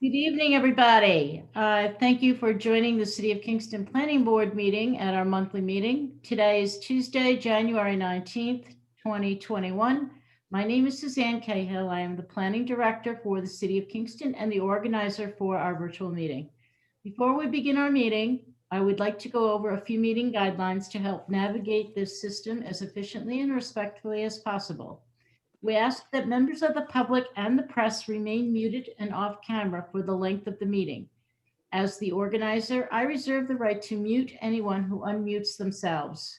Good evening, everybody. Thank you for joining the City of Kingston Planning Board meeting at our monthly meeting. Today is Tuesday, January 19th, 2021. My name is Suzanne Cahill. I am the Planning Director for the City of Kingston and the organizer for our virtual meeting. Before we begin our meeting, I would like to go over a few meeting guidelines to help navigate this system as efficiently and respectfully as possible. We ask that members of the public and the press remain muted and off camera for the length of the meeting. As the organizer, I reserve the right to mute anyone who unmutes themselves.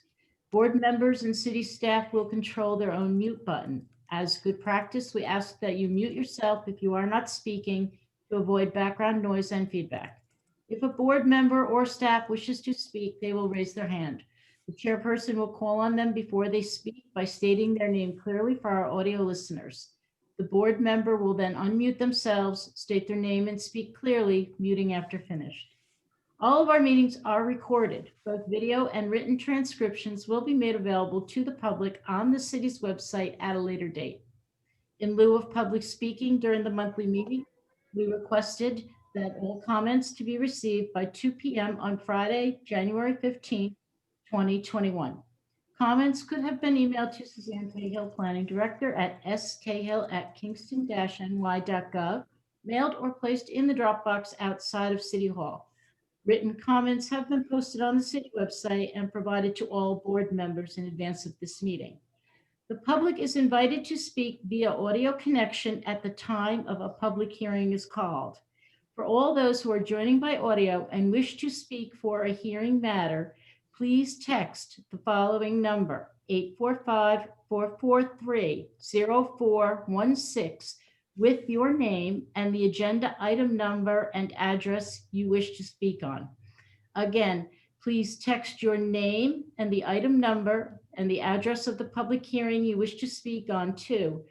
Board members and city staff will control their own mute button. As good practice, we ask that you mute yourself if you are not speaking to avoid background noise and feedback. If a board member or staff wishes to speak, they will raise their hand. The chairperson will call on them before they speak by stating their name clearly for our audio listeners. The board member will then unmute themselves, state their name, and speak clearly, muting after finished. All of our meetings are recorded. Both video and written transcriptions will be made available to the public on the city's website at a later date. In lieu of public speaking during the monthly meeting, we requested that all comments to be received by 2 p.m. on Friday, January 15th, 2021. Comments could have been emailed to Suzanne Cahill, Planning Director at scahill@kingston-ny.gov, mailed or placed in the drop box outside of City Hall. Written comments have been posted on the city website and provided to all board members in advance of this meeting. The public is invited to speak via audio connection at the time of a public hearing is called. For all those who are joining by audio and wish to speak for a hearing matter, please text the following number, 845-443-0416, with your name and the agenda item number and address you wish to speak on. Again, please text your name and the item number and the address of the public hearing you wish to speak on to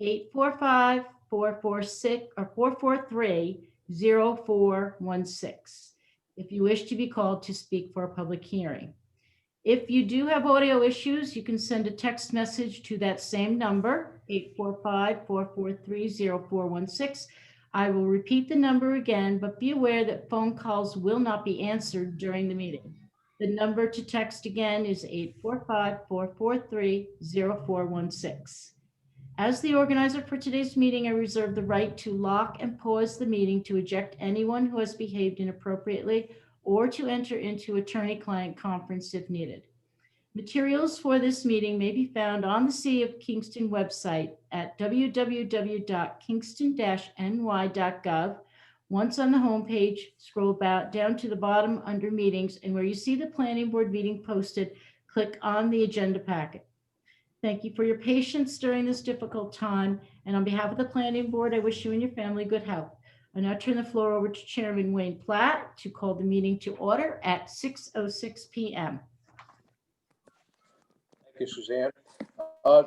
845-443-0416 if you wish to be called to speak for a public hearing. If you do have audio issues, you can send a text message to that same number, 845-443-0416. I will repeat the number again, but be aware that phone calls will not be answered during the meeting. The number to text again is 845-443-0416. As the organizer for today's meeting, I reserve the right to lock and pause the meeting to eject anyone who has behaved inappropriately or to enter into attorney-client conference if needed. Materials for this meeting may be found on the City of Kingston website at www.kingston-ny.gov. Once on the homepage, scroll down to the bottom under meetings, and where you see the planning board meeting posted, click on the agenda packet. Thank you for your patience during this difficult time. And on behalf of the planning board, I wish you and your family good health. I now turn the floor over to Chairman Wayne Platt to call the meeting to order at 6:06 p.m. Thank you, Suzanne.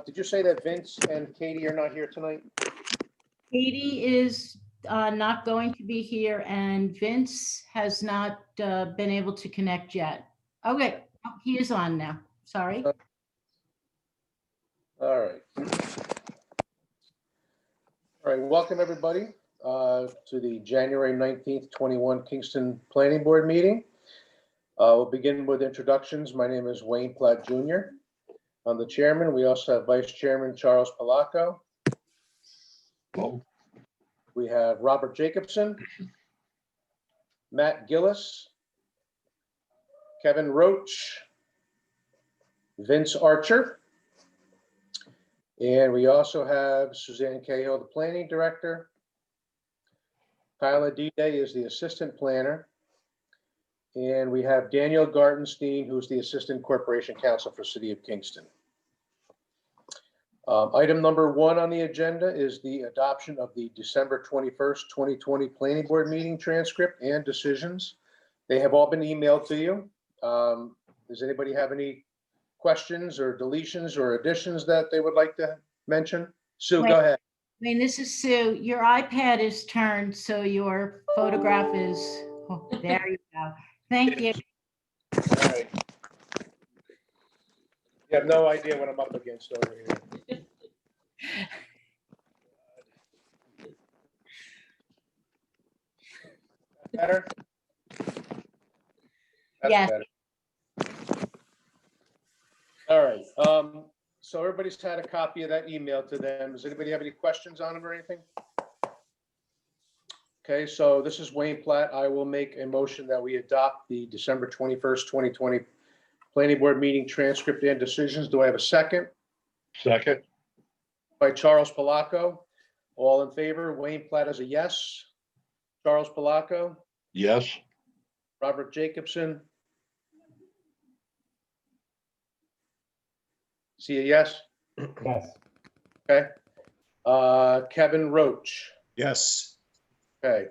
Did you say that Vince and Katie are not here tonight? Katie is not going to be here, and Vince has not been able to connect yet. Okay, he is on now. Sorry. All right. All right, welcome everybody to the January 19th, 21 Kingston Planning Board meeting. We'll begin with introductions. My name is Wayne Platt Jr. I'm the chairman. We also have Vice Chairman Charles Palaco. Hello. We have Robert Jacobson, Matt Gillis, Kevin Roach, Vince Archer, and we also have Suzanne Cahill, the planning director. Kyla D-Day is the assistant planner. And we have Daniel Gartenstein, who's the assistant corporation counsel for City of Kingston. Item number 1 on the agenda is the adoption of the December 21st, 2020 planning board meeting transcript and decisions. They have all been emailed to you. Does anybody have any questions or deletions or additions that they would like to mention? Sue, go ahead. This is Sue. Your iPad is turned, so your photograph is, oh, there you go. Thank you. All right. You have no idea what I'm up against over here. Better? That's Yes. better. All right, so everybody's had a copy of that email to them. Does anybody have any questions on them or anything? Okay, so this is Wayne Platt. I will make a motion that we adopt the December 21st, 2020 Planning Board meeting transcript and decisions. Do I have a second? Second. By Charles Palaco. All in favor? Wayne Platt is a yes. Charles Palaco, Yes. Robert Jacobson. See a yes? Yes. Okay. Kevin Roach. Yes. Okay.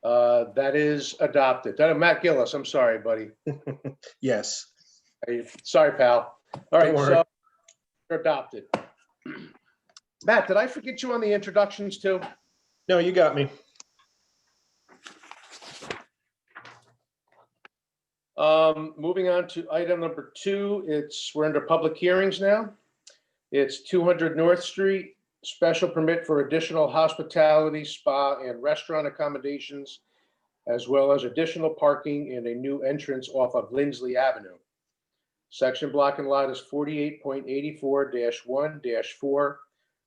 That is adopted. Matt Gillis, I'm sorry, buddy. Yes. Hey, sorry, pal. All right, Don't worry. so you're adopted. Matt, did I forget you on the introductions too? No, you got me. Moving on to item number 2, we're under public hearings now. It's 200 North Street, special permit for additional hospitality, spa, and restaurant accommodations, as well as additional parking and a new entrance off of Lindsley Avenue. Section block and lot is 48.84-1-4,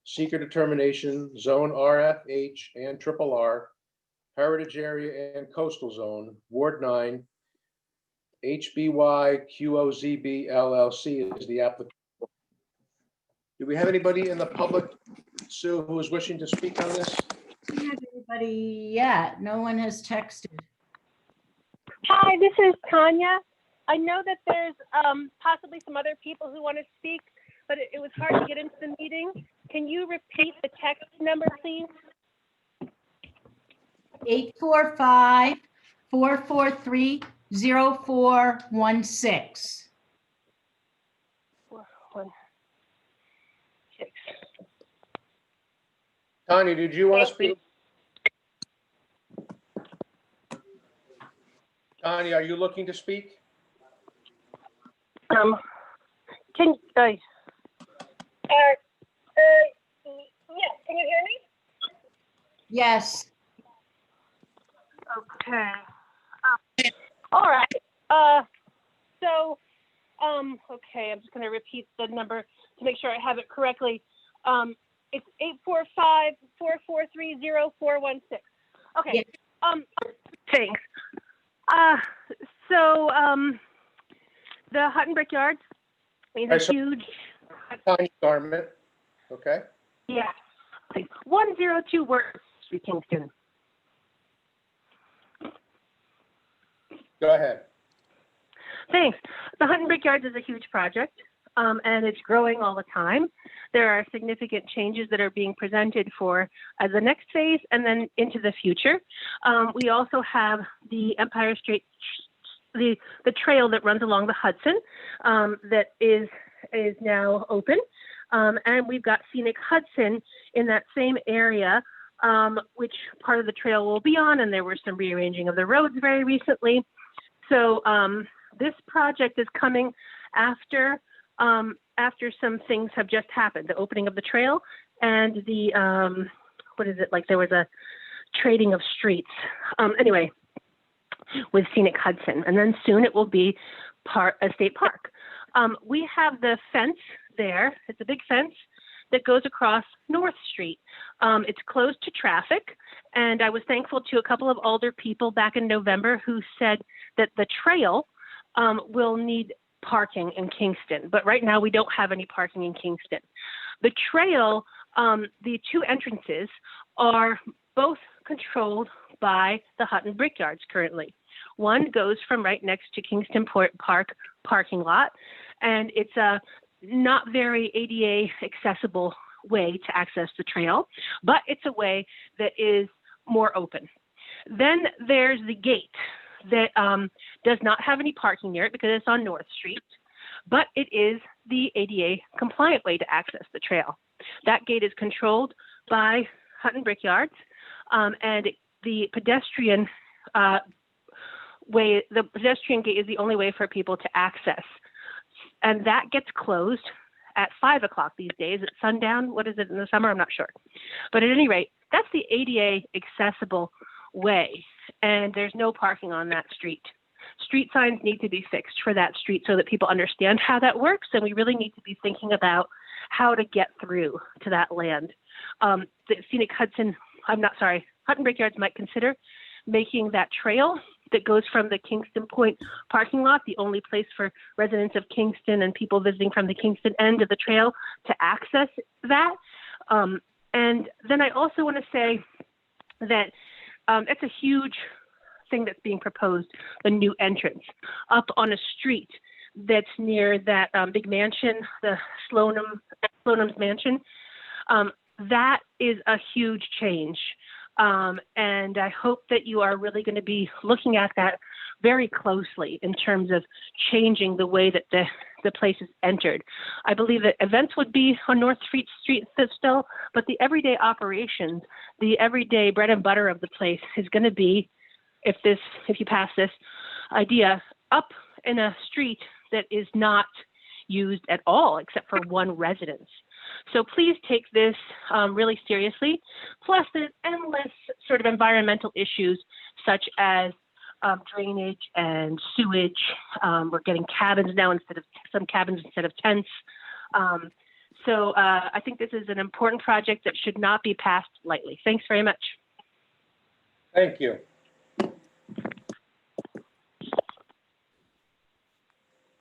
seeker determination, zone RFH and triple R, heritage area and coastal zone, Ward 9, HBY QOZB LLC is the applicant. Do we have anybody in the public, Sue, who is wishing to speak on this? I don't have anybody yet. No one has texted. Hi, this is Tanya. I know that there's possibly some other people who want to speak, but it was hard to get into the meeting. Can you repeat the text number, please? 845-443-0416. 416. Tanya, did you want to speak? Tanya, are you looking to speak? Can yes, can you hear me? Yes. Okay. All right. Okay, I'm just going to repeat the number to make sure I have it correctly. It's 845-443-0416. Okay. Yeah. Thanks. The Hutton Brickyard is Right, a so- huge, Tanya Garment, okay? yeah, 102 Worth Street, Kingston. Go ahead. Thanks. The Hutton Brickyard is a huge project, and it's growing all the time. There are significant changes that are being presented for as the next phase and then into the future. We also have the Empire State, the trail that runs along the Hudson that is now open. And we've got Scenic Hudson in that same area, which part of the trail will be on, and there were some rearranging of the roads very recently. So this project is coming after some things have just happened, the opening of the trail and the, there was a trading of streets. Anyway, with Scenic Hudson, and then soon it will be a state park. We have the fence there. It's a big fence that goes across North Street. It's closed to traffic, and I was thankful to a couple of older people back in November who said that the trail will need parking in Kingston, but right now we don't have any parking in Kingston. The trail, the two entrances are both controlled by the Hutton Brickyards currently. One goes from right next to Kingston Park parking lot, and it's a not very ADA accessible way to access the trail, but it's a way that is more open. Then there's the gate that does not have any parking near it because it's on North Street, but it is the ADA compliant way to access the trail. That gate is controlled by Hutton Brickyards, and the pedestrian gate is the only way for people to access. And that gets closed at 5 o'clock these days at sundown. What is it in the summer? I'm not sure. But at any rate, that's the ADA accessible way. and there's no parking on that street. Street signs need to be fixed for that street so that people understand how that works, and we really need to be thinking about how to get through to that land. The Scenic Hudson Brickyards might consider making that trail that goes from the Kingston Point parking lot, the only place for residents of Kingston and people visiting from the Kingston end of the trail to access that. And then I also want to say that it's a huge thing that's being proposed, the new entrance up on a street that's near that big mansion, the Sloanum's mansion. That is a huge change. And I hope that you are really going to be looking at that very closely in terms of changing the way that the place is entered. I believe that events would be on North Street still, but the everyday operations, the everyday bread and butter of the place is going to be, if you pass this idea, up in a street that is not used at all except for one residence. So please take this really seriously. Plus, there's endless sort of environmental issues such as drainage and sewage. We're getting cabins now instead of tents. So I think this is an important project that should not be passed lightly. Thanks very much. Thank you.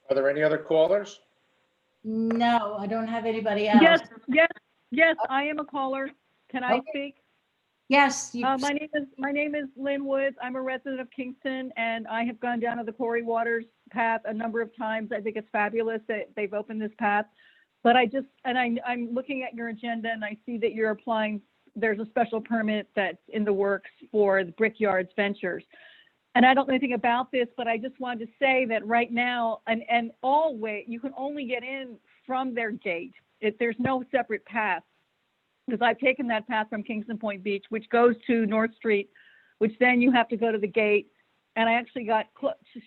Are there any other callers? No, I don't have anybody else. Yes, I am a caller. Can I Okay. speak? Yes, you, My name is Lynn Woods. I'm a resident of Kingston, and I have gone down to the Corey Waters path a number of times. I think it's fabulous that they've opened this path. But I'm looking at your agenda, and I see that you're applying, there's a special permit that's in the works for the Brickyards Ventures. And I don't know anything about this, but I just wanted to say that right now, and always, you can only get in from their gate. There's no separate path. Because I've taken that path from Kingston Point Beach, which goes to North Street, which then you have to go to the gate. And I actually got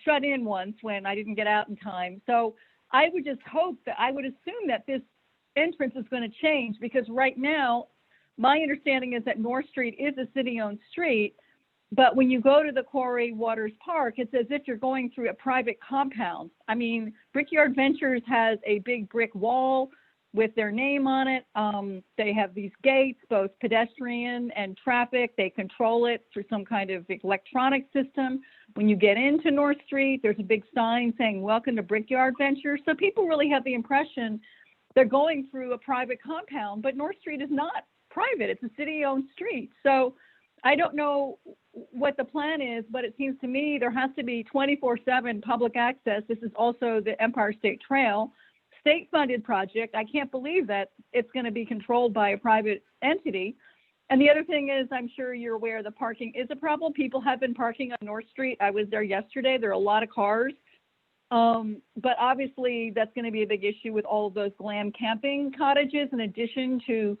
shut in once when I didn't get out in time. So I would just hope that, I would assume that this entrance is going to change, because right now, my understanding is that North Street is a city-owned street. But when you go to the Corey Waters Park, it's as if you're going through a private compound. I mean, Brickyard Ventures has a big brick wall with their name on it. They have these gates, both pedestrian and traffic. They control it through some kind of electronic system. When you get into North Street, there's a big sign saying, "Welcome to Brickyard Ventures." So people really have the impression they're going through a private compound, but North Street is not private. It's a city-owned street. So I don't know what the plan is, but it seems to me there has to be 24/7 public access. This is also the Empire State Trail, state-funded project. I can't believe that it's going to be controlled by a private entity. And the other thing is, I'm sure you're aware the parking is a problem. People have been parking on North Street. I was there yesterday. There are a lot of cars. But obviously that's going to be a big issue with all of those glam camping cottages, in addition to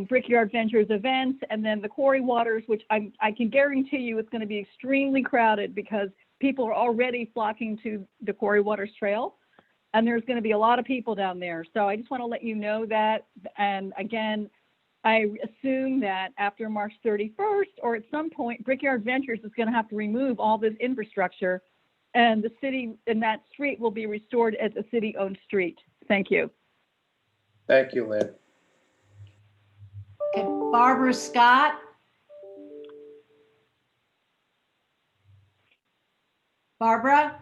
Brickyard Ventures events, and then the Corey Waters, which I can guarantee you it's going to be extremely crowded, because people are already flocking to the Corey Waters Trail, and there's going to be a lot of people down there. So I just want to let you know that. And again, I assume that after March 31st, or at some point, Brickyard Ventures is going to have to remove all this infrastructure, and the city and that street will be restored as a city-owned street. Thank you. Thank you, Lynn. okay, Barbara Scott. Barbara?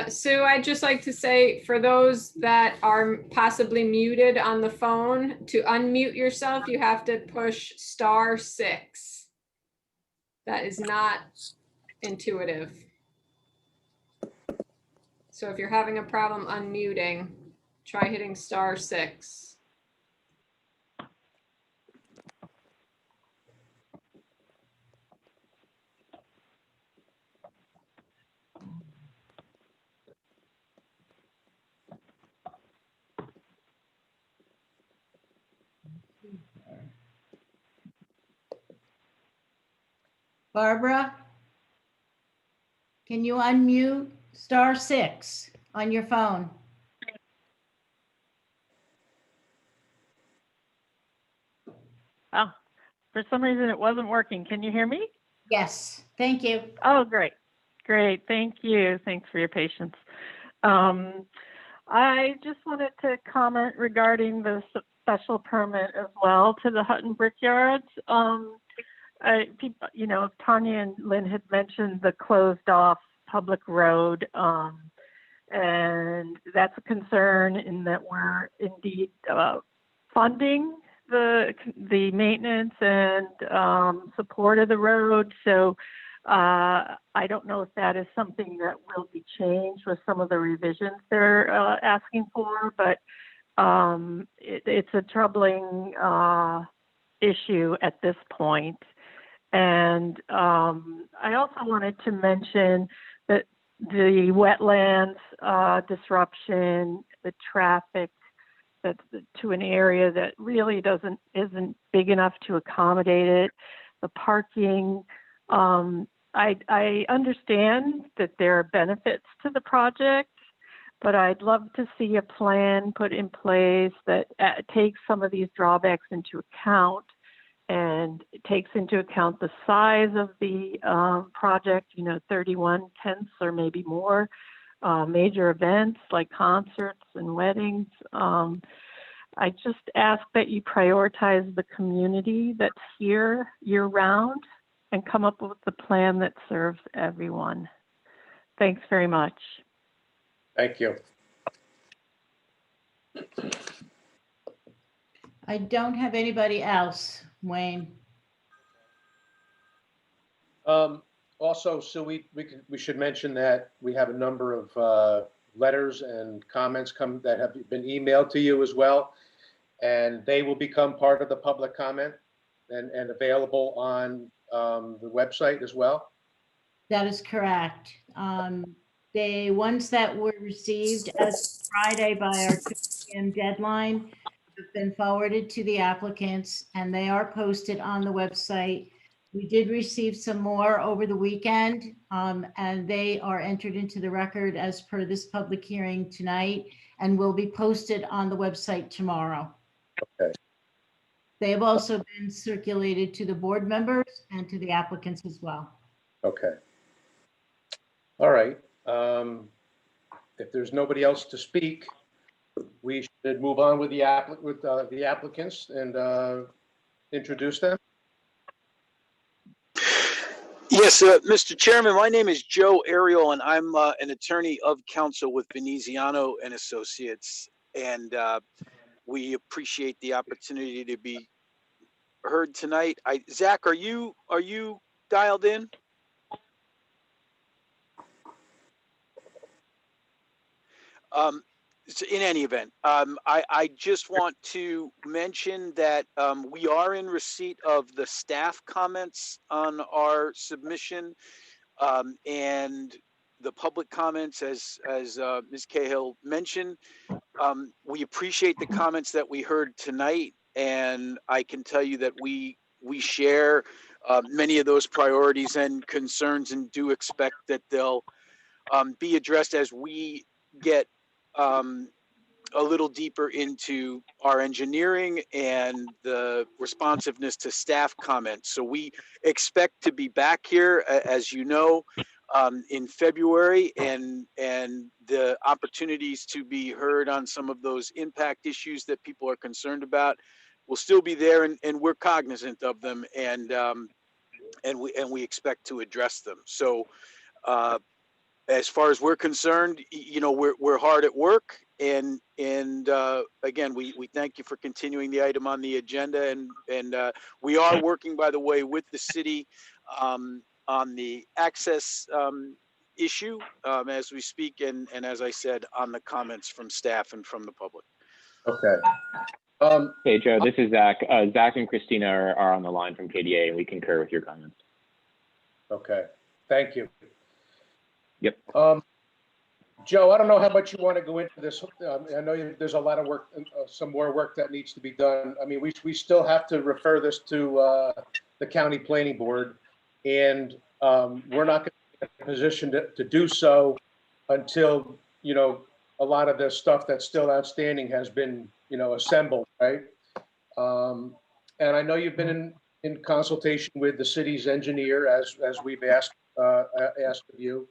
Sue, I'd just like to say, for those that are possibly muted on the phone, to unmute yourself, you have to push *6. That is not intuitive. So if you're having a problem unmuting, try hitting *6. Barbara? Can you unmute *6 on your phone? Oh, for some reason it wasn't working. Can you hear me? Yes, thank you. Oh, great. Great. Thank you. Thanks for your patience. I just wanted to comment regarding the special permit as well to the Hutton Brickyards. Tanya and Lynn had mentioned the closed off public road. And that's a concern in that we're indeed funding the maintenance and support of the road. So I don't know if that is something that will be changed with some of the revisions they're asking for, but it's a troubling issue at this point. And I also wanted to mention that the wetlands disruption, the traffic that's to an area that really isn't big enough to accommodate it, the parking. I understand that there are benefits to the project, but I'd love to see a plan put in place that takes some of these drawbacks into account and it takes into account the size of the project, 31 tents or maybe more, major events like concerts and weddings. I just ask that you prioritize the community that's here year-round and come up with a plan that serves everyone. Thanks very much. Thank you. I don't have anybody else, Wayne. Also, so we should mention that we have a number of letters and comments that have been emailed to you as well, and they will become part of the public comment and available on the website as well. That is correct. The ones that were received as Friday by our 2 p.m. deadline have been forwarded to the applicants and they are posted on the website. We did receive some more over the weekend and they are entered into the record as per this public hearing tonight and will be posted on the website tomorrow. Okay. They have also been circulated to the board members and to the applicants as well. Okay. All right. If there's nobody else to speak, we should move on with the applicants and introduce them. Yes, Mr. Chairman, my name is Joe Ariel, and I'm an attorney of counsel with Veneziano and Associates, and we appreciate the opportunity to be heard tonight. Zach, are you dialed in? In any event, I just want to mention that we are in receipt of the staff comments on our submission and the public comments, as Ms. Cahill mentioned. We appreciate the comments that we heard tonight, and I can tell you that we share many of those priorities and concerns, and do expect that they'll be addressed as we get a little deeper into our engineering and the responsiveness to staff comments. So we expect to be back here, as you know, in February, and the opportunities to be heard on some of those impact issues that people are concerned about will still be there, and we're cognizant of them, and we expect to address them. So as far as we're concerned, we're hard at work, and again, we thank you for continuing the item on the agenda, and we are working, by the way, with the city on the access issue as we speak, and as I said, on the comments from staff and from the public. Okay. Hey, Joe, this is Zach. Zach and Christina are on the line from KDA, and we concur with your comments. Okay. Thank you. Yep. Joe, I don't know how much you want to go into this. I know there's a lot of work, some more work that needs to be done. I mean, we still have to refer this to the county planning board, and we're not going to be in a position to do so until, a lot of the stuff that's still outstanding has been, assembled, right? And I know you've been in consultation with the city's engineer, as we've asked of you.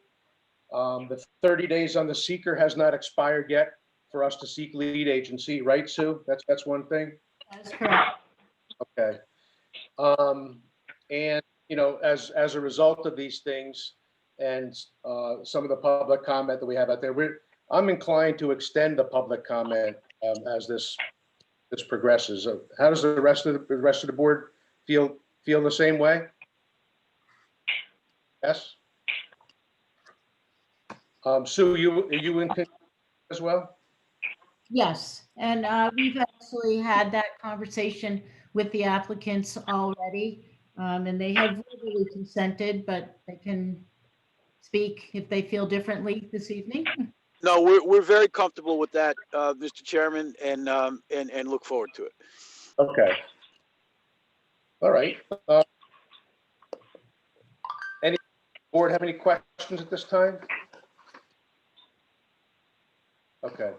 The 30 days on the seeker has not expired yet for us to seek lead agency, right, Sue? That's one thing. That's correct. Okay. And, you know, as a result of these things and some of the public comment that we have out there, I'm inclined to extend the public comment as this progresses. How does the rest of the board feel the same way? Yes. Sue, are you in as well? Yes, and we've actually had that conversation with the applicants already, and they have verbally consented, but they can speak if they feel differently this evening. No, we're very comfortable with that, Mr. Chairman, and look forward to it. Okay. All right. Any board have any questions at this time? Okay.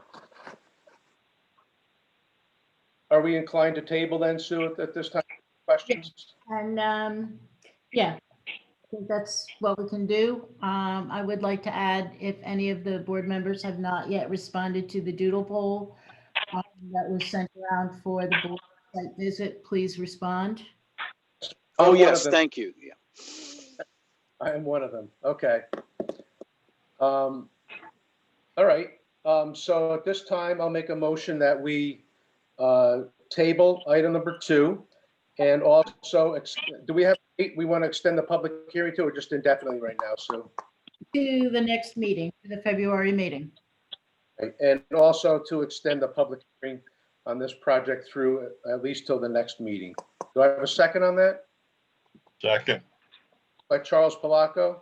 Are we inclined to table then, Sue, at this time? Questions? And yeah, I think that's what we can do. I would like to add, if any of the board members have not yet responded to the doodle poll that was sent around for the board site visit, please respond. Oh, I'm one yes, of them. thank you. Yeah. I am one of them. Okay. All right. So at this time, I'll make a motion that we table item number 2. And also, do we have, we want to extend the public hearing to, or just indefinitely right now, Sue? To the next meeting, to the February meeting. Okay. And also to extend the public hearing on this project through at least till the next meeting. Do I have a second on that? Second. By Charles Palaco.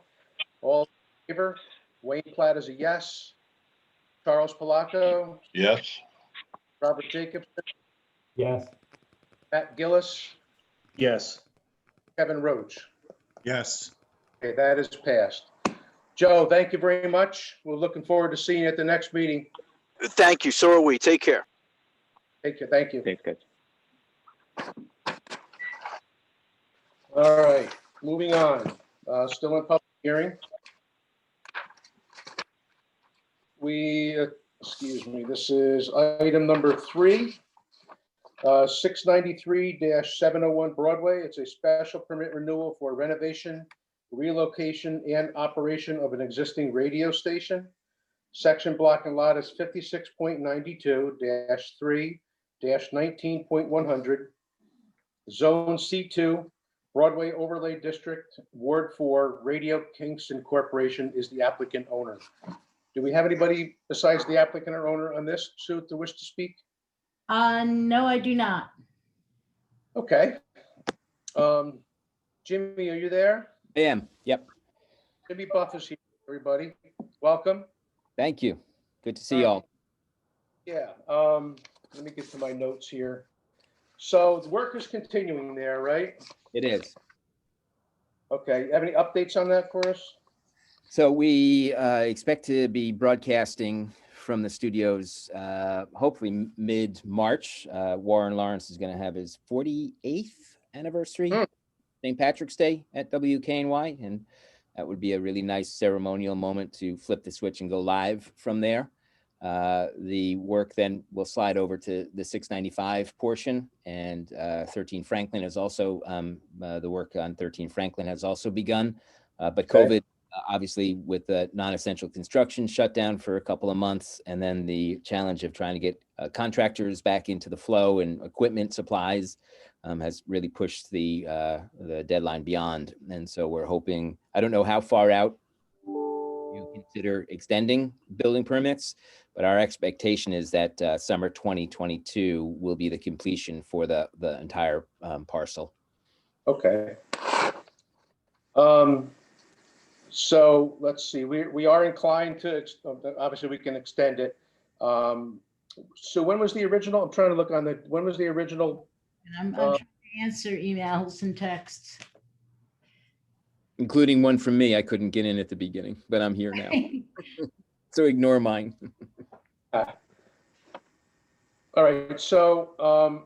All in favor? Wayne Platt is a yes. Charles Palaco, Yes. Robert Jacobson, Yes. Matt Gillis, Yes. Kevin Roach. Yes. Okay, that is passed. Joe, thank you very much. We're looking forward to seeing you at the next meeting. Thank you. So are we. Take care. Take care. Thank you. Thanks, guys. All right, moving on. Still in public hearing. Excuse me, this is item number 3, 693-701 Broadway. It's a special permit renewal for renovation, relocation, and operation of an existing radio station. Section block and lot is 56.92-3-19.100. Zone C2, Broadway Overlay District, Ward 4, Radio Kingston Corporation is the applicant owner. Do we have anybody besides the applicant or owner on this, Sue, to wish to speak? No, I do not. Okay. Jimmy, are you there? I am. Yep. Jimmy Buff is here, everybody. Welcome. Thank you. Good to see you all. Yeah. Let me get to my notes here. So the work is continuing there, right? It is. Okay. Have any updates on that for us? So we expect to be broadcasting from the studios hopefully mid-March. Warren Lawrence is going to have his 48th anniversary, St. Patrick's Day at WKNY, and that would be a really nice ceremonial moment to flip the switch and go live from there. The work then will slide over to the 695 portion, and 13 Franklin is also, the work on 13 Franklin has also begun, but COVID, obviously with the non-essential construction shut down for a couple of months, and then the challenge of trying to get contractors back into the flow and equipment supplies has really pushed the deadline beyond. And so we're hoping, I don't know how far out you consider extending building permits, but our expectation is that summer 2022 will be the completion for the entire parcel. Okay. So let's see, we are inclined to, obviously we can extend it. So when was the original, I'm trying to look on when was the original? I'm trying to answer emails and texts. Including one from me. I couldn't get in at the beginning, but I'm here now. So ignore mine. All right, so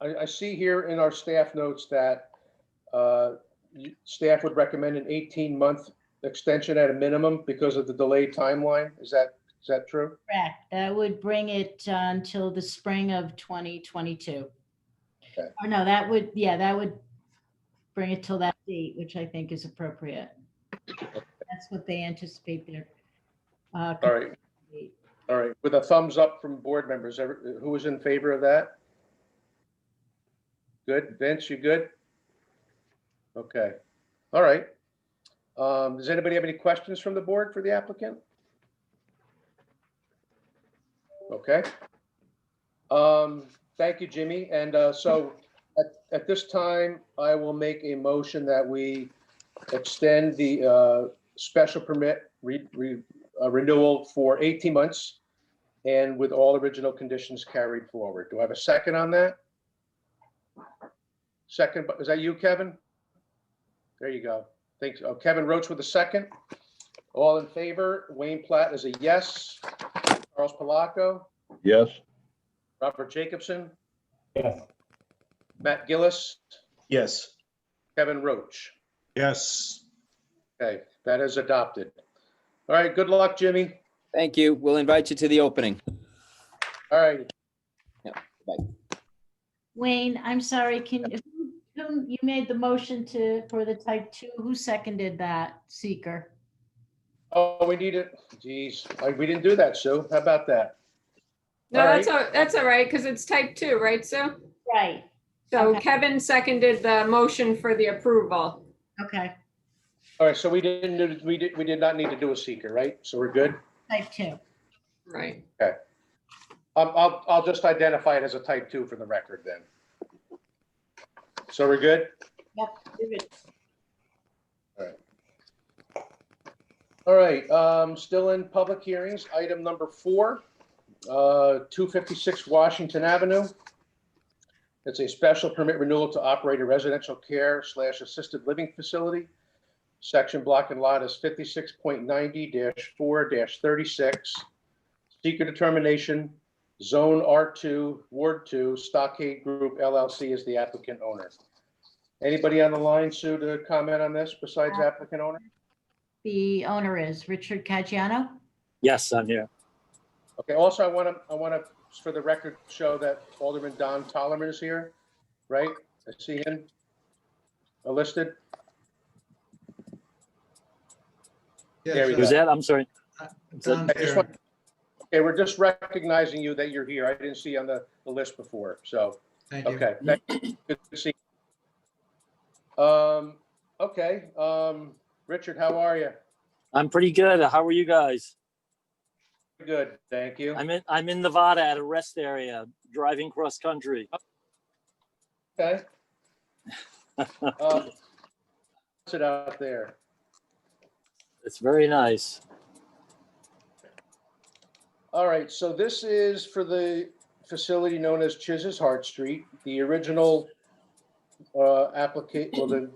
I see here in our staff notes that staff would recommend an 18-month extension at a minimum because of the delayed timeline. Is that true? Correct. That would bring it until the spring of 2022. Okay. Or no, that would bring it till that date, which I think is appropriate. That's what they anticipate there. All right. All right. With a thumbs up from board members, who is in favor of that? Good. Vince, you good? Okay. All right. Does anybody have any questions from the board for the applicant? Okay. Thank you, Jimmy. And so at this time, I will make a motion that we extend the special permit renewal for 18 months and with all original conditions carried forward. Do I have a second on that? Second, is that you, Kevin? There you go. Thanks. Oh, Kevin Roach with a second. All in favor? Wayne Platt is a yes. Charles Palaco, Yes. Robert Jacobson, Yes. Matt Gillis, Yes. Kevin Roach. Yes. Okay, that is adopted. All right, good luck, Jimmy. Thank you. We'll invite you to the opening. All right. Wayne, I'm sorry, you made the motion for the type 2, who seconded that, seeker? Oh, we need it. Geez, we didn't do that, Sue. How about that? No, All that's all right, because it's type 2, right, Sue? Right, So Okay. Kevin seconded the motion for the approval. okay, All right, so we did not need to do a seeker, right? So we're good? type 2. Right. I'll just identify it as a type 2 for the record then. So we're good? Yep, you're good. All right, still in public hearings, item number 4, 256 Washington Avenue. It's a special permit renewal to operate a residential care / assisted living facility. Section block and lot is 56.90-4-36. Seeker determination, Zone R2, Ward 2, Stockade Group LLC is the applicant owner. Anybody on the line, Sue, to comment on this besides applicant owner? The owner is Richard Caggiano. Yes, I'm here. Okay, also, I want to, for the record, show that Alderman Don Tollerman is here, right? I see him listed. There we Who's go. that? I'm sorry. I just want, okay, we're just recognizing you that you're here. I didn't see you on the list before, so. Thank you. Okay, good to see you. Okay, Richard, how are you? I'm pretty good. How are you guys? Good, thank you. I'm in Nevada at a rest area, driving cross country. Okay. What's it out there? It's very nice. All right, so this is for the facility known as Chis's Hart Street. The original application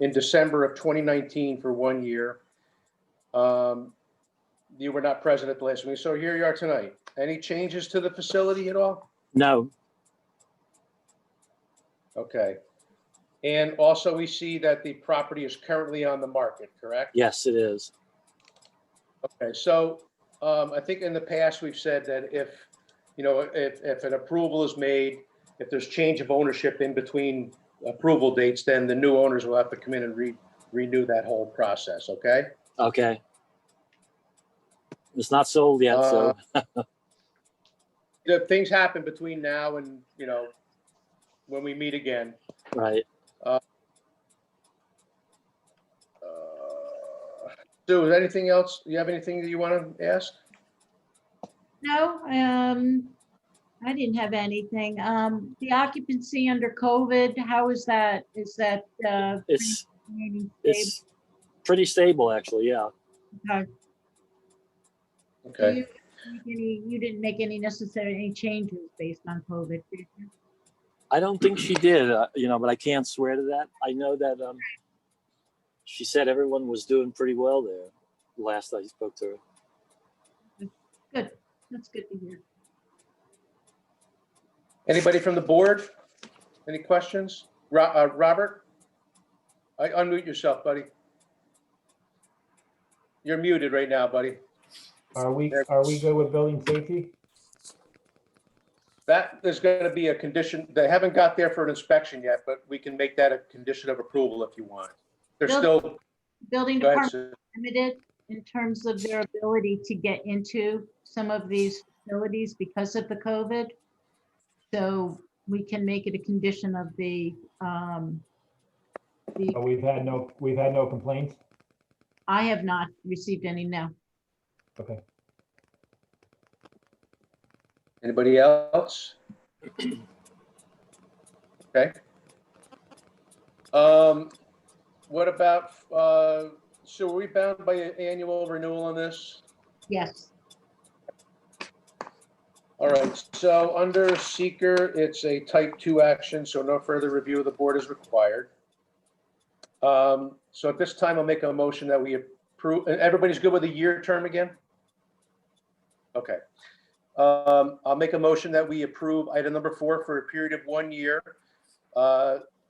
in December of 2019 for 1 year. You were not present at the last meeting, so here you are tonight. Any changes to the facility at all? No, Okay. And also we see that the property is currently on the market, correct? yes, it is. Okay, so I think in the past, we've said that if an approval is made, if there's change of ownership in between approval dates, then the new owners will have to come in and renew that whole process, okay? Okay. It's not sold yet, so. Things happen between now and, when we meet again. Right. Sue, is anything else? Do you have anything that you want to ask? No, I didn't have anything. The occupancy under COVID, how is that? Is that? It's remaining it's pretty stable, actually. Yeah. stable? Okay. You didn't make any changes based on COVID, did you? I don't think she did, but I can't swear to that. I know that she said everyone was doing pretty well there. Last I spoke to her. Good. That's good to hear. Anybody from the board? Any questions? Robert? Unmute yourself, buddy. You're muted right now, buddy. Are we good with building safety? That is going to be a condition. They haven't got there for an inspection yet, but we can make that a condition of approval if you want. They're still, Building go ahead, department Sue. limited in terms of their ability to get into some of these facilities because of the COVID. So we can make it a condition of We've had no complaints. I have not received any, no. Okay. Anybody else? Okay. What about, so are we bound by an annual renewal on this? Yes. All right, so under seeker, it's a type 2 action, so no further review of the board is required. So at this time, I'll make a motion that we approve, and everybody's good with a year term again? Okay. I'll make a motion that we approve item number 4 for a period of 1 year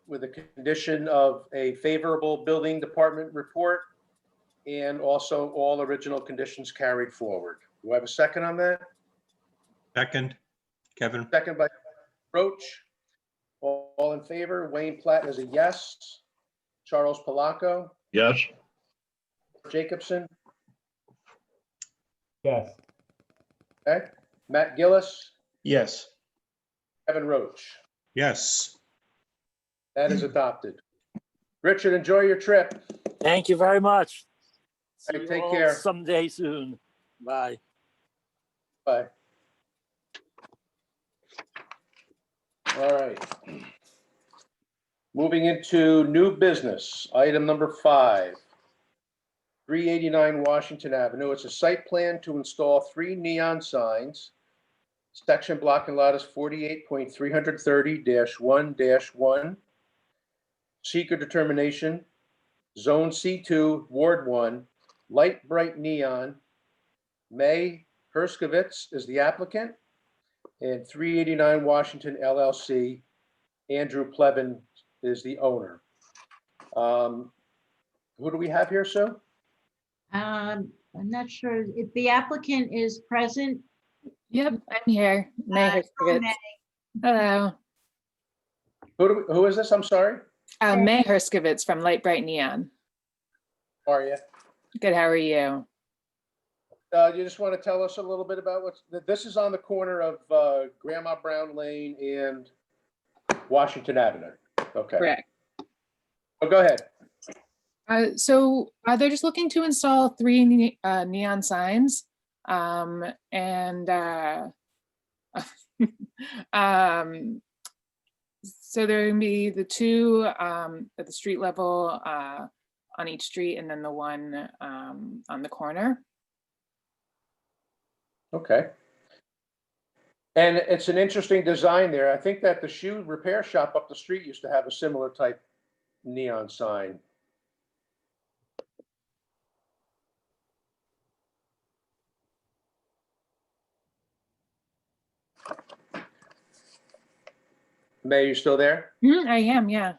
with a condition of a favorable building department report and also all original conditions carried forward. Do I have a second on that? Second, Kevin. Second by Roach. All in favor? Wayne Platt is a yes. Charles Palaco, Yes. Jacobson, Yes. okay. Matt Gillis, Yes. Kevin Roach. Yes. That is adopted. Richard, enjoy your trip. Thank you very much. See Hey, you take all care. someday soon. Bye. Bye. All right. Moving into new business, item number 5. 389 Washington Avenue. It's a site plan to install 3 neon signs. Section block and lot is 48.330-1-1. Seeker determination, Zone C2, Ward 1, light bright neon. May Herskovitz is the applicant, and 389 Washington LLC, Andrew Plevin is the owner. Who do we have here, Sue? I'm not sure if the applicant is present. Yep, I'm here. May Herskovitz. May. Hello. Who is this? I'm sorry. May Herskovitz from Light Bright Neon. How are you? Good, how are you? You just want to tell us a little bit about this is on the corner of Grandma Brown Lane and Washington Avenue. Okay. Correct. Oh, go ahead. So they're just looking to install 3 neon signs. And so there can be the 2 at the street level on each street, and then the one on the corner. Okay. And it's an interesting design there. I think that the shoe repair shop up the street used to have a similar type neon sign. May, you still there? I am, yeah.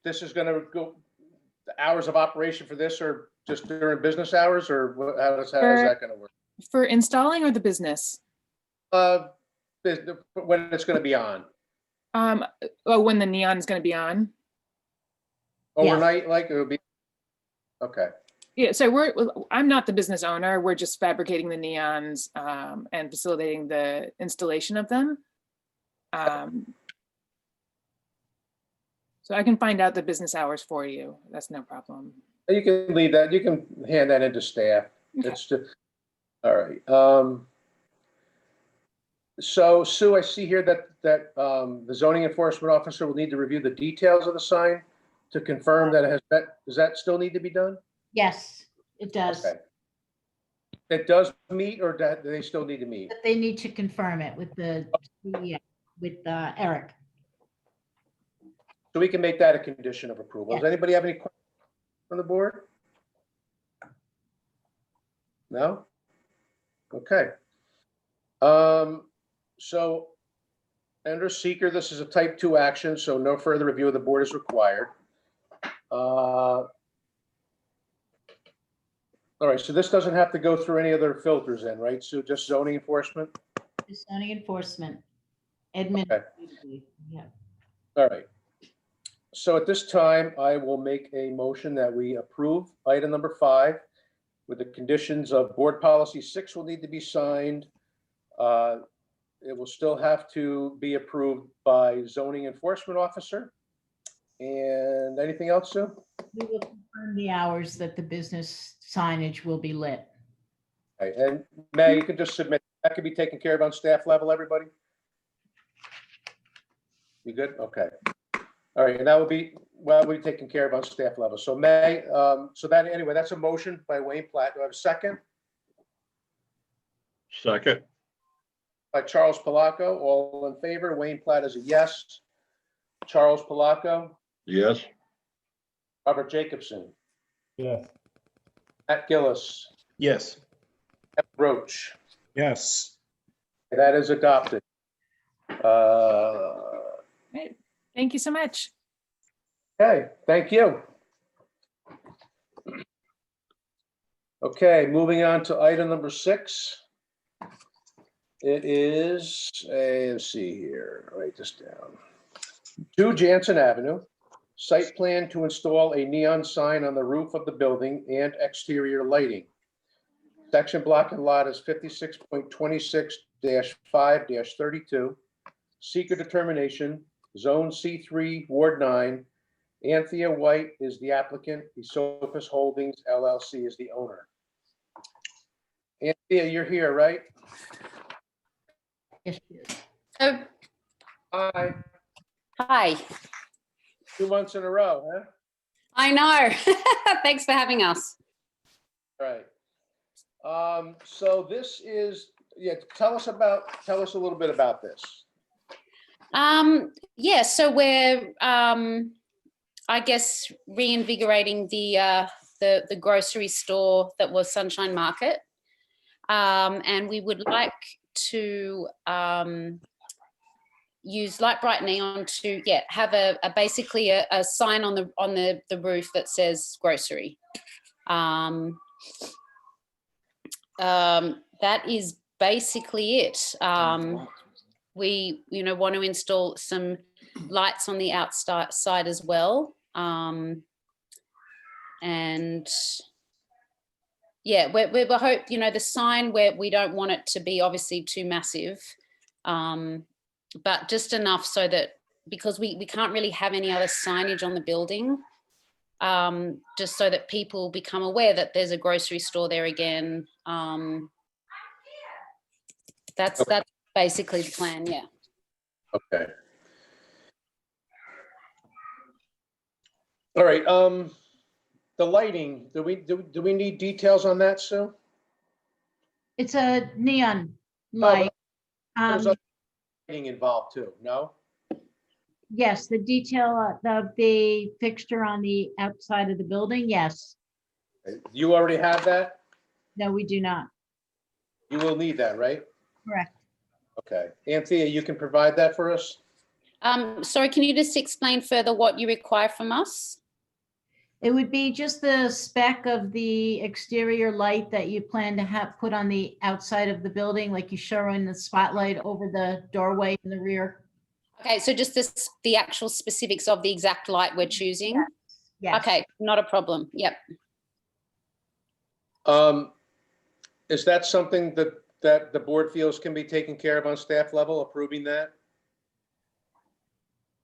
This is going to go, the hours of operation for this are just during business hours, or how is that going to work? For installing or the business? When it's going to be on? When the neon's going to be on? Overnight, like it would be? Okay. Yeah, so I'm not the business owner. We're just fabricating the neons and facilitating the installation of them. So I can find out the business hours for you. That's no problem. You can leave that. You can hand that into staff. Okay. It's just, all right. So Sue, I see here that the zoning enforcement officer will need to review the details of the sign to confirm that it has met. Does that still need to be done? Yes, it does. Okay. It does meet, or do they still need to meet? But they need to confirm it with Eric. So we can make that a condition of approval. Does Yes. anybody have any questions from the board? No? Okay. So under seeker, this is a type 2 action, so no further review of the board is required. All right, so this doesn't have to go through any other filters then, right? So just zoning enforcement? Zoning enforcement. Administratively, yeah. All right. So at this time, I will make a motion that we approve item number 5 with the conditions of board policy 6 will need to be signed. It will still have to be approved by zoning enforcement officer. And anything else, Sue? We will confirm the hours that the business signage will be lit. Okay, and May, you can just submit, that can be taken care of on staff level, everybody? You good? Okay. All right, and that will be, well, we'll be taken care of on staff level. So May, so that, anyway, that's a motion by Wayne Platt. Do I have a second? Second. By Charles Palaco, all in favor. Wayne Platt is a yes. Charles Palaco, Yes. Robert Jacobson, Yes. Matt Gillis, Yes. Ed Roach. Yes. That is adopted. Great. Thank you so much. Okay, thank you. Okay, moving on to item number 6. It is, let's see here, write this down. 2 Jansen Avenue, site plan to install a neon sign on the roof of the building and exterior lighting. Section block and lot is 56.26-5-32. Seeker determination, zone C3, Ward 9. Anthea White is the applicant. The Sophus Holdings LLC is the owner. Anthea, you're here, right? Yes, yes. Oh, Hi. hi. 2 months in a row, huh? I know. Thanks for having us. All right. So this is, yeah, tell us a little bit about this. Yeah, so we're I guess reinvigorating the grocery store that was Sunshine Market. And we would like to use light bright neon to have basically a sign on the roof that says grocery. That is basically it. We want to install some lights on the outside as well. And yeah, we hope, the sign we don't want it to be obviously too massive, but just enough so that, because we can't really have any other signage on the building, just so that people become aware that there's a grocery store there again. That's basically the plan, yeah. Okay. All right, the lighting, do we need details on that, Sue? It's a neon light. There's other lighting involved too, no? Yes, the detail of the fixture on the outside of the building, yes. You already have that? No, we do not. You will need that, right? Correct. Okay. Anthea, you can provide that for us? Sorry, can you just explain further what you require from us? It would be just the spec of the exterior light that you plan to have put on the outside of the building, like you show in the spotlight over the doorway in the rear. Okay, so just the actual specifics of the exact light we're choosing? Yes. Okay, not a problem. Yep. Is that something that the board feels can be taken care of on staff level, approving that?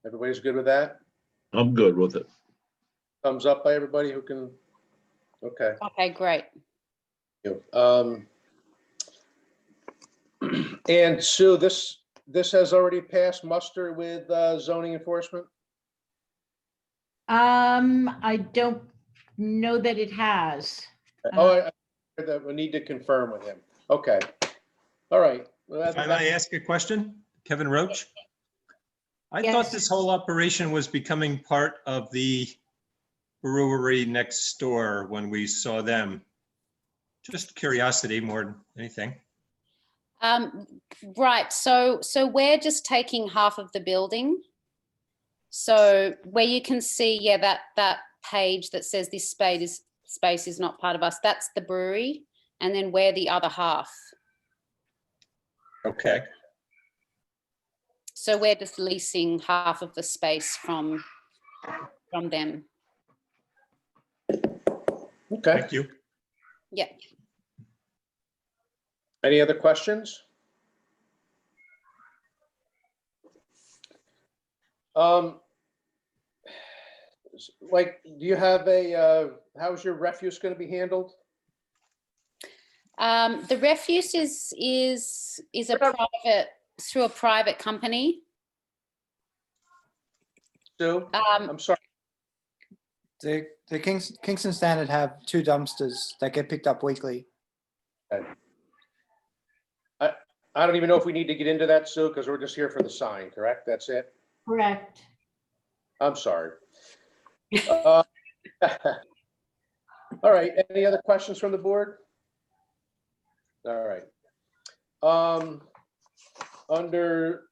Everybody's good with that? I'm good with it. Thumbs up by everybody who can, okay. Okay, great. And Sue, this has already passed muster with zoning enforcement? I don't know that it has. Oh, that we need to confirm with him. Okay. All right. Well, Can I ask a question? Kevin Roach? I Yes. thought this whole operation was becoming part of the brewery next door when we saw them. Just curiosity more than anything. Right, so we're just taking half of the building. So where you can see, yeah, that page that says this space is not part of us, that's the brewery, and then we're the other half. Okay, So we're just leasing half of the space from them. Okay. thank you. Yeah. Any other questions? Like, do you have how's your refuse going to be handled? The refuse is through a private company. Sue, Um, I'm sorry. The Kingston Standard have 2 dumpsters that get picked up weekly. I don't even know if we need to get into that, Sue, because we're just here for the sign, correct? That's it? Correct. I'm sorry. All right, any other questions from the board? All right. Under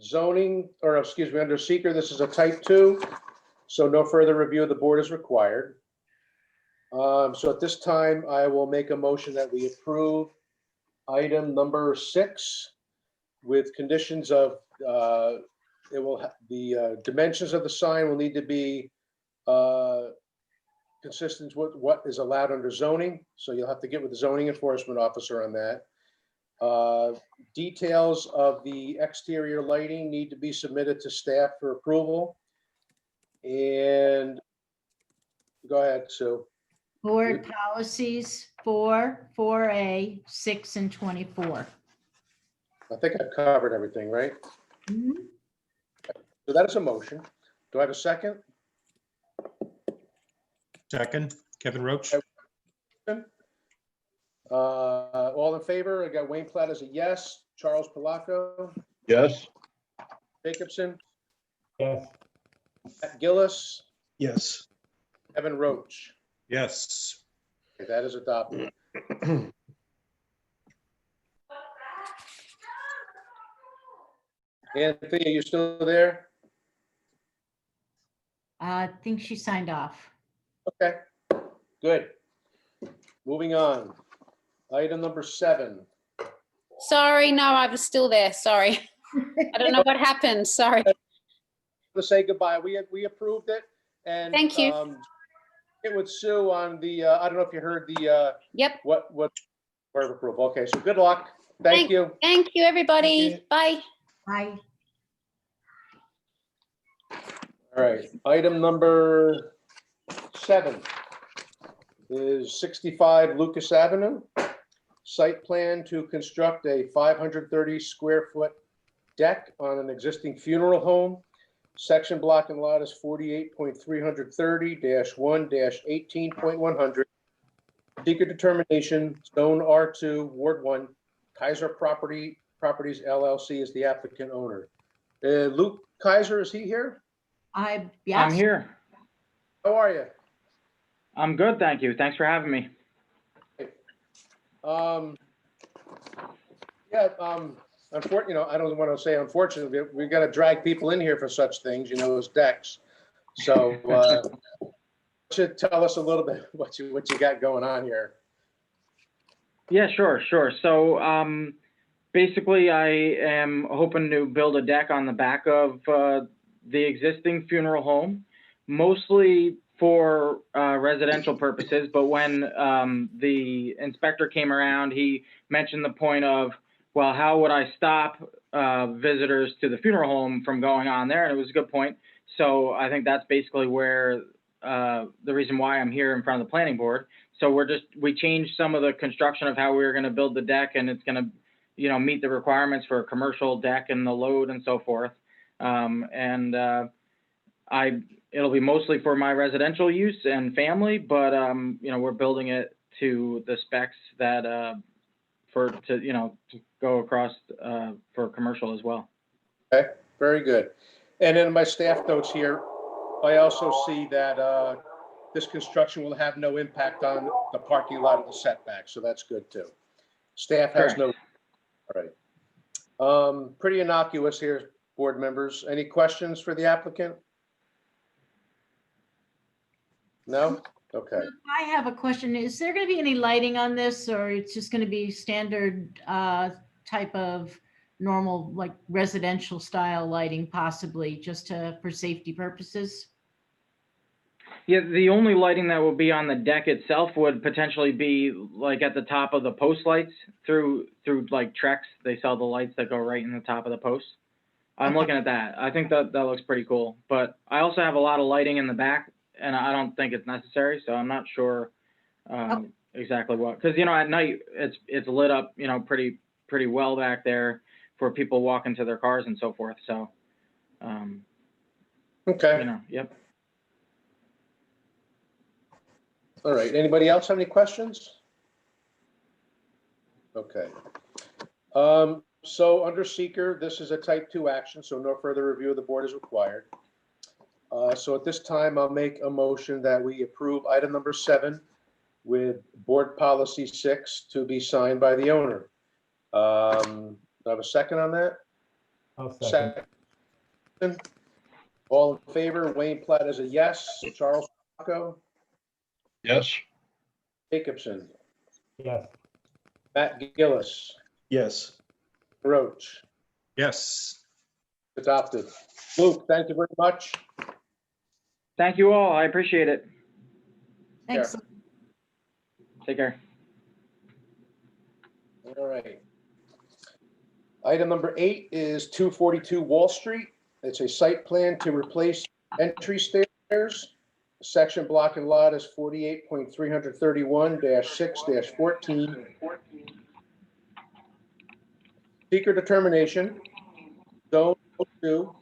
zoning, or excuse me, under seeker, this is a type 2, so no further review of the board is required. So at this time, I will make a motion that we approve item number 6 with conditions of the dimensions of the sign will need to be consistent with what is allowed under zoning. So you'll have to get with the zoning enforcement officer on that. Details of the exterior lighting need to be submitted to staff for approval. And go ahead, Sue. Board policies 4, 4A, 6, and 24. I think I've covered everything, right? Mhm. So that is a motion. Do I have a second? Second, Kevin Roach. All in favor? I got Wayne Platt as a yes. Charles Palaco, Yes. Jacobson, Yes. Matt Gillis, Yes. Evan Roach. Yes. Okay, that is adopted. Anthony, are you still there? I think she signed off. Okay, good. Moving on. Item number 7. sorry, no, I was still there. Sorry. I don't know what happened. Sorry. Let's say goodbye. We approved it, and Thank you. It with Sue on the. I don't know if you heard the. Yep. What word of approval? Okay, so good luck. Thank you. Thank you, everybody. Thank you. Bye. Bye. All right, item number 7 is 65 Lucas Avenue. Site plan to construct a 530 square foot deck on an existing funeral home. Section block and lot is 48.330-1-18.100. Seeker determination, zone R2, Ward 1, Kaiser Properties LLC is the applicant owner. Luke Kaiser, is he here? Yes. I'm here. How are you? I'm good, thank you. Thanks for having me. Unfortunately, I don't want to say unfortunately, we've got to drag people in here for such things, as decks. So, should tell us a little bit what you got going on here. Yeah, sure. So, basically, I am hoping to build a deck on the back of the existing funeral home, mostly for residential purposes. But when the inspector came around, he mentioned the point of, well, how would I stop visitors to the funeral home from going on there? And it was a good point. So I think that's basically where the reason why I'm here in front of the planning board. So we changed some of the construction of how we were going to build the deck, and it's going to, meet the requirements for a commercial deck and the load and so forth. It'll be mostly for my residential use and family, but we're building it to the specs that to go across for commercial as well. Okay, very good. And in my staff notes here, I also see that this construction will have no impact on the parking lot of the setback, so that's good too. Staff has no. All right. Pretty innocuous here, board members. Any questions for the applicant? No? Okay. I have a question. Is there going to be any lighting on this, or it's just going to be standard type of normal, like residential style lighting, possibly just for safety purposes? Yeah, the only lighting that will be on the deck itself would potentially be like at the top of the post lights through like Trex. They sell the lights that go right in the top of the post. I'm Okay. looking at that. I think that looks pretty cool. But I also have a lot of lighting in the back, and I don't think it's necessary. So I'm not sure exactly what. Because at night it's lit up, pretty well back there for people walking to their cars and so forth. So. Okay. Yep. All right. Anybody else have any questions? Okay. So under seeker, this is a type 2 action, so no further review of the board is required. So at this time, I'll make a motion that we approve item number 7 with board policy 6 to be signed by the owner. Do I have a second on that? I'll second. Second. All in favor? Wayne Platt is a yes. Charles Rocco? Yes. Jacobson? Yes. Matt Gillis? Yes. Roach? Yes. Adopted. Luke, thank you very much. Thank you all. I appreciate it. Thanks. Take care. All right. Item number 8 is 242 Wall Street. It's a site plan to replace entry stairs. Section block and lot is 48.331-6-14. Seeker determination, zone 2,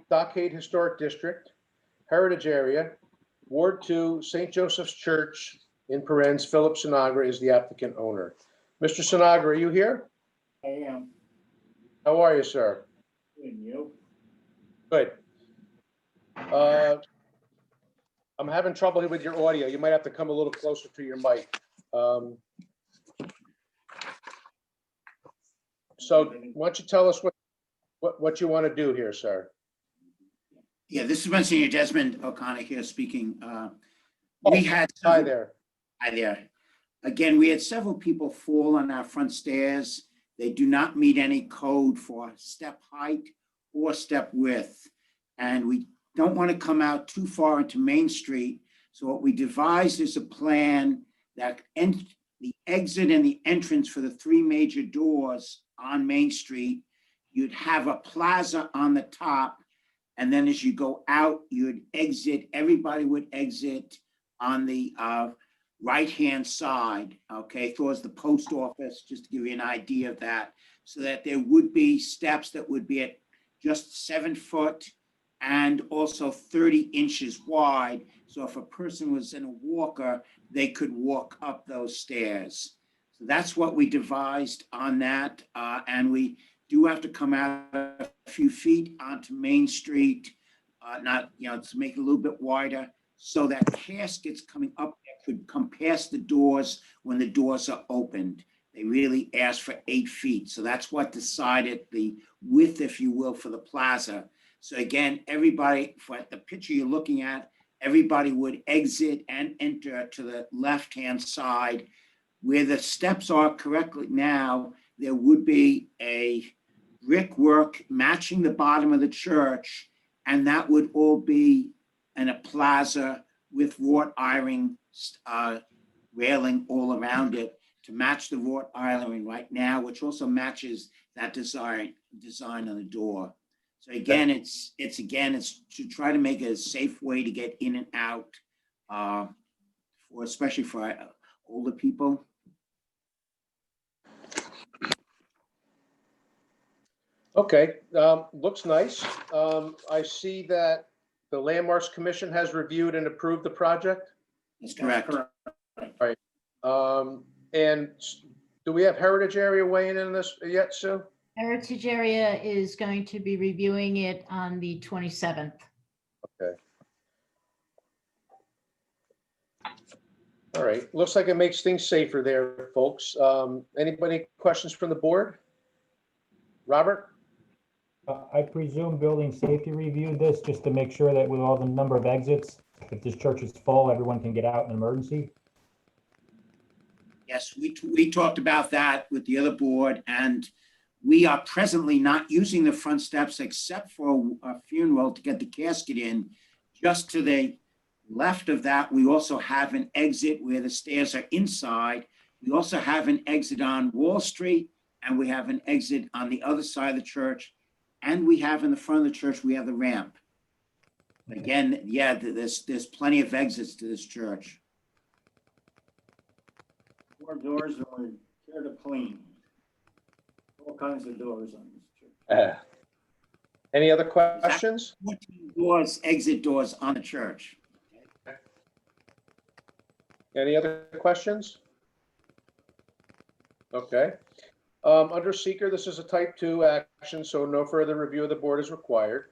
Stockade Historic District, Heritage Area, Ward 2, St. Joseph's Church, in parens, Philip Sinagra is the applicant owner. Mr. Sinagra, are you here? I am. How are you, sir? And you? Good. I'm having trouble here with your audio. You might have to come a little closer to your mic. So why don't you tell us what you want to do here, sir? Yeah, this is Monsignor Desmond O'Connor here speaking. Hi there. Hi there. Again, we had several people fall on our front stairs. They do not meet any code for step height or step width. And we don't want to come out too far into Main Street. So what we devised is a plan that the exit and the entrance for the 3 major doors on Main Street, you'd have a plaza on the top. And then as you go out, you'd exit, everybody would exit on the right-hand side, okay, towards the post office, just to give you an idea of that, so that there would be steps that would be at just 7 foot and also 30 inches wide. So if a person was in a walker, they could walk up those stairs. So that's what we devised on that. And we do have to come out a few feet onto Main Street, to make it a little bit wider, so that caskets coming up there could come past the doors when the doors are opened. They really asked for 8 feet. So that's what decided the width, if you will, for the plaza. So again, everybody, for the picture you're looking at, everybody would exit and enter to the left-hand side. Where the steps are correctly now, there would be a brickwork matching the bottom of the church, and that would all be in a plaza with wrought iron railing all around it to match the wrought iron right now, which also matches that design on the door. So again, it's to try to make it a safe way to get in and out, especially for older people. Okay, looks nice. I see that the Landmarks Commission has reviewed and approved the project. That's correct. Right. And do we have Heritage Area weighing in this yet, Sue? Heritage Area is going to be reviewing it on the 27th. Okay. All right, looks like it makes things safer there, folks. Anybody questions from the board? Robert? I presume building safety reviewed this just to make sure that with all the number of exits, if this church is full, everyone can get out in emergency. Yes, we talked about that with the other board, and we are presently not using the front steps except for a funeral to get the casket in. Just to the left of that, we also have an exit where the stairs are inside. We also have an exit on Wall Street, and we have an exit on the other side of the church. And we have in the front of the church, we have the ramp. Again, yeah, there's plenty of exits to this church. 4 doors or care to clean? All kinds of doors on this church. Any other questions? 14 doors, exit doors on the church. Any other questions? Okay. Under seeker, this is a type 2 action, so no further review of the board is required.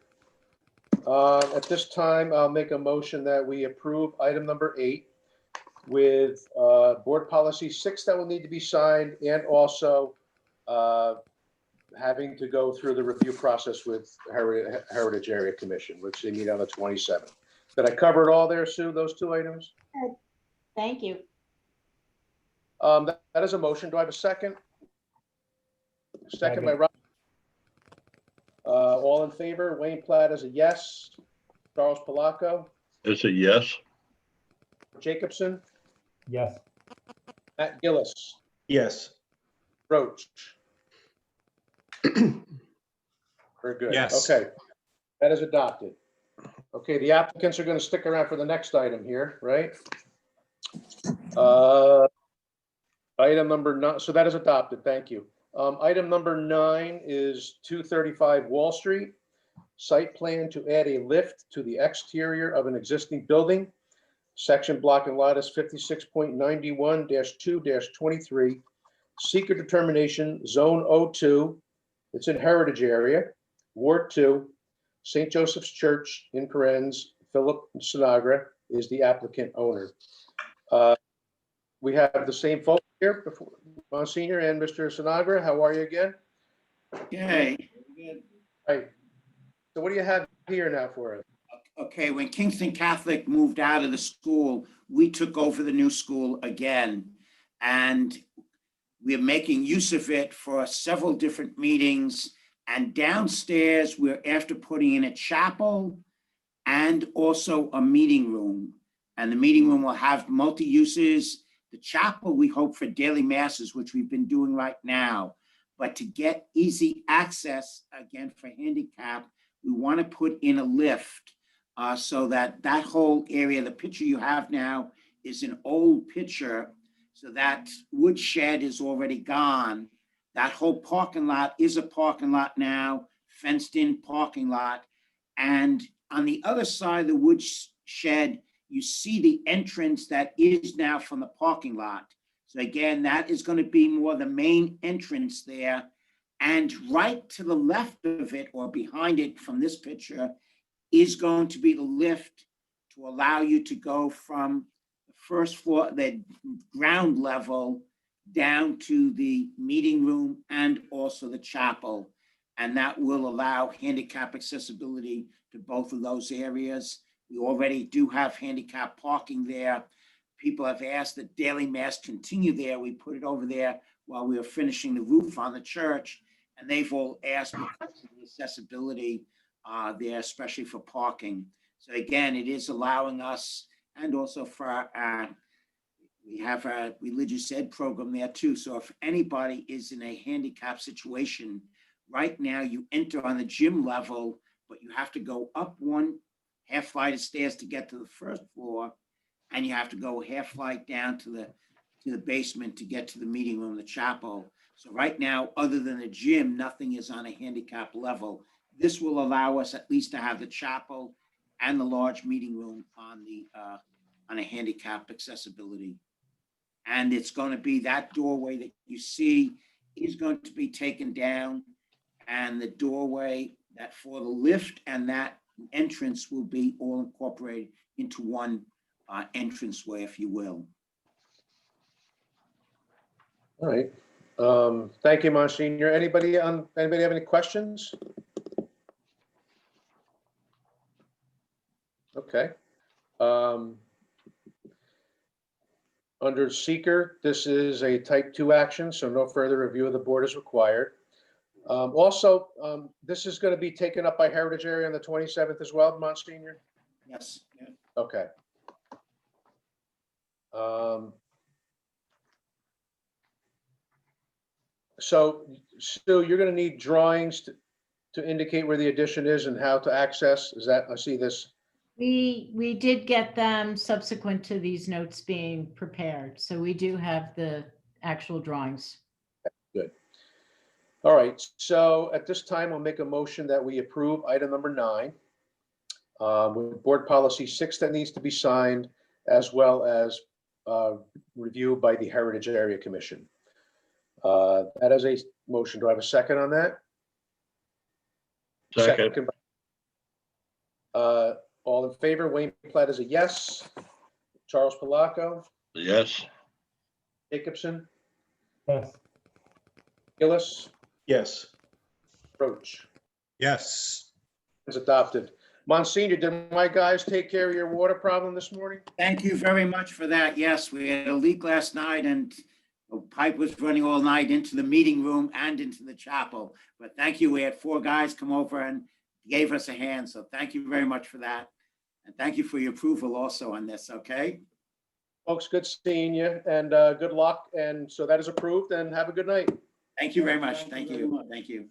At this time, I'll make a motion that we approve item number 8 with board policy 6 that will need to be signed, and also having to go through the review process with Heritage Area Commission, which they meet on the 27th. Did I cover it all there, Sue, those 2 items? Thank you. That is a motion. Do I have a second? Second by Rob. All in favor? Wayne Platt is a yes. Charles Palaco? Is a yes. Jacobson? Yes. Matt Gillis? Yes. Roach? Very good. Yes. Okay. That is adopted. Okay, the applicants are going to stick around for the next item here, right? Item number 9, so that is adopted. Thank you. Item number 9 is 235 Wall Street. Site plan to add a lift to the exterior of an existing building. Section block and lot is 56.91-2-23. Seeker determination, zone 02. It's in Heritage Area, Ward 2, St. Joseph's Church, in parens, Philip Sinagra is the applicant owner. We have the same folks here, before Monsignor and Mr. Sinagra. How are you again? Okay. Right. So what do you have here now for us? Okay, when Kingston Catholic moved out of the school, we took over the new school again. And we're making use of it for several different meetings. And downstairs, we're after putting in a chapel and also a meeting room. And the meeting room will have multi-uses. The chapel, we hope for daily masses, which we've been doing right now. But to get easy access, again, for handicap, we want to put in a lift so that that whole area, the picture you have now is an old picture. So that wood shed is already gone. That whole parking lot is a parking lot now, fenced in parking lot. And on the other side of the wood shed, you see the entrance that is now from the parking lot. So again, that is going to be more the main entrance there. And right to the left of it or behind it from this picture is going to be the lift to allow you to go from the first floor, the ground level, down to the meeting room and also the chapel. And that will allow handicap accessibility to both of those areas. We already do have handicap parking there. People have asked that daily mass continue there. We put it over there while we were finishing the roof on the church. And they've all asked because of the accessibility there, especially for parking. So again, it is allowing us, and also for we have a religious ed program there too. So if anybody is in a handicap situation, right now you enter on the gym level, but you have to go up one half flight of stairs to get to the first floor, and you have to go half flight down to the basement to get to the meeting room, the chapel. So right now, other than the gym, nothing is on a handicap level. This will allow us at least to have the chapel and the large meeting room on a handicap accessibility. And it's going to be that doorway that you see is going to be taken down, and the doorway that for the lift and that entrance will be all incorporated into one entranceway, if you will. All right. Thank you, Monsignor. Anybody have any questions? Okay. Under seeker, this is a type 2 action, so no further review of the board is required. Also, this is going to be taken up by Heritage Area on the 27th as well, Monsignor? Yes. Yeah. Okay. So, Sue, you're going to need drawings to indicate where the addition is and how to access. Is that, I see this. We did get them subsequent to these notes being prepared. So we do have the actual drawings. Good. All right. So at this time, I'll make a motion that we approve item number 9 with board policy 6 that needs to be signed, as well as review by the Heritage Area Commission. That is a motion. Do I have a second on that? Second. All in favor? Wayne Platt is a yes. Charles Palaco? Yes. Jacobson? Yes. Gillis? Yes. Roach? Yes. Is adopted. Monsignor, did my guys take care of your water problem this morning? Thank you very much for that. Yes, we had a leak last night and a pipe was running all night into the meeting room and into the chapel. But thank you. We had 4 guys come over and gave us a hand. So thank you very much for that. And thank you for your approval also on this, okay? Folks, good seeing you and good luck. And so that is approved and have a good night. Thank you very much. Thank you. Thank you.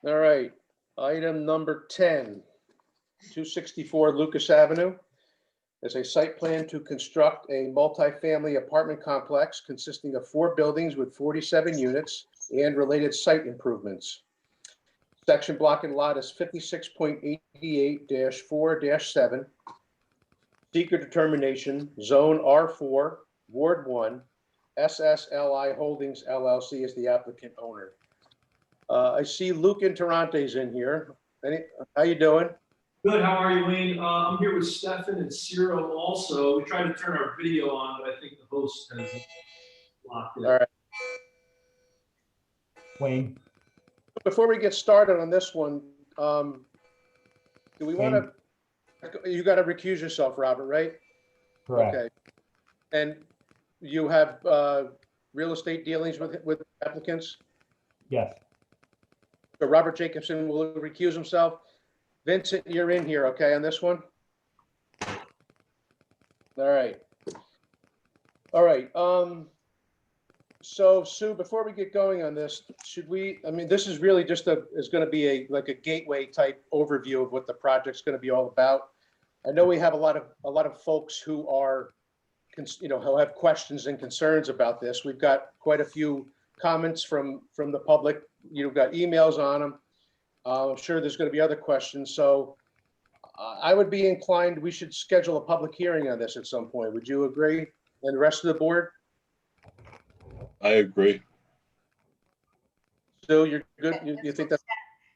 All right, item number 10, 264 Lucas Avenue. There's a site plan to construct a multifamily apartment complex consisting of 4 buildings with 47 units and related site improvements. Section block and lot is 56.88-4-7. Seeker determination, zone R4, Ward 1, SSLI Holdings LLC is the applicant owner. I see Luke Interante's in here. How you doing? Good, how are you, Wayne? I'm here with Stefan and Ciro also. We tried to turn our video on, but I think the host has locked it. All right. Wayne. Before we get started on this one, do we want to, you got to recuse yourself, Robert, right? Correct. Okay. And you have real estate dealings with applicants? Yes. So Robert Jacobson will recuse himself. Vincent, you're in here, okay, on this one? All right. All right. So Sue, before we get going on this, should we, I mean, this is really just is going to be like a gateway type overview of what the project's going to be all about. I know we have a lot of folks who are, who have questions and concerns about this. We've got quite a few comments from the public. You've got emails on them. I'm sure there's going to be other questions. So I would be inclined, we should schedule a public hearing on this at some point. Would you agree? And the rest of the board? I agree. Sue, you're good? You think that?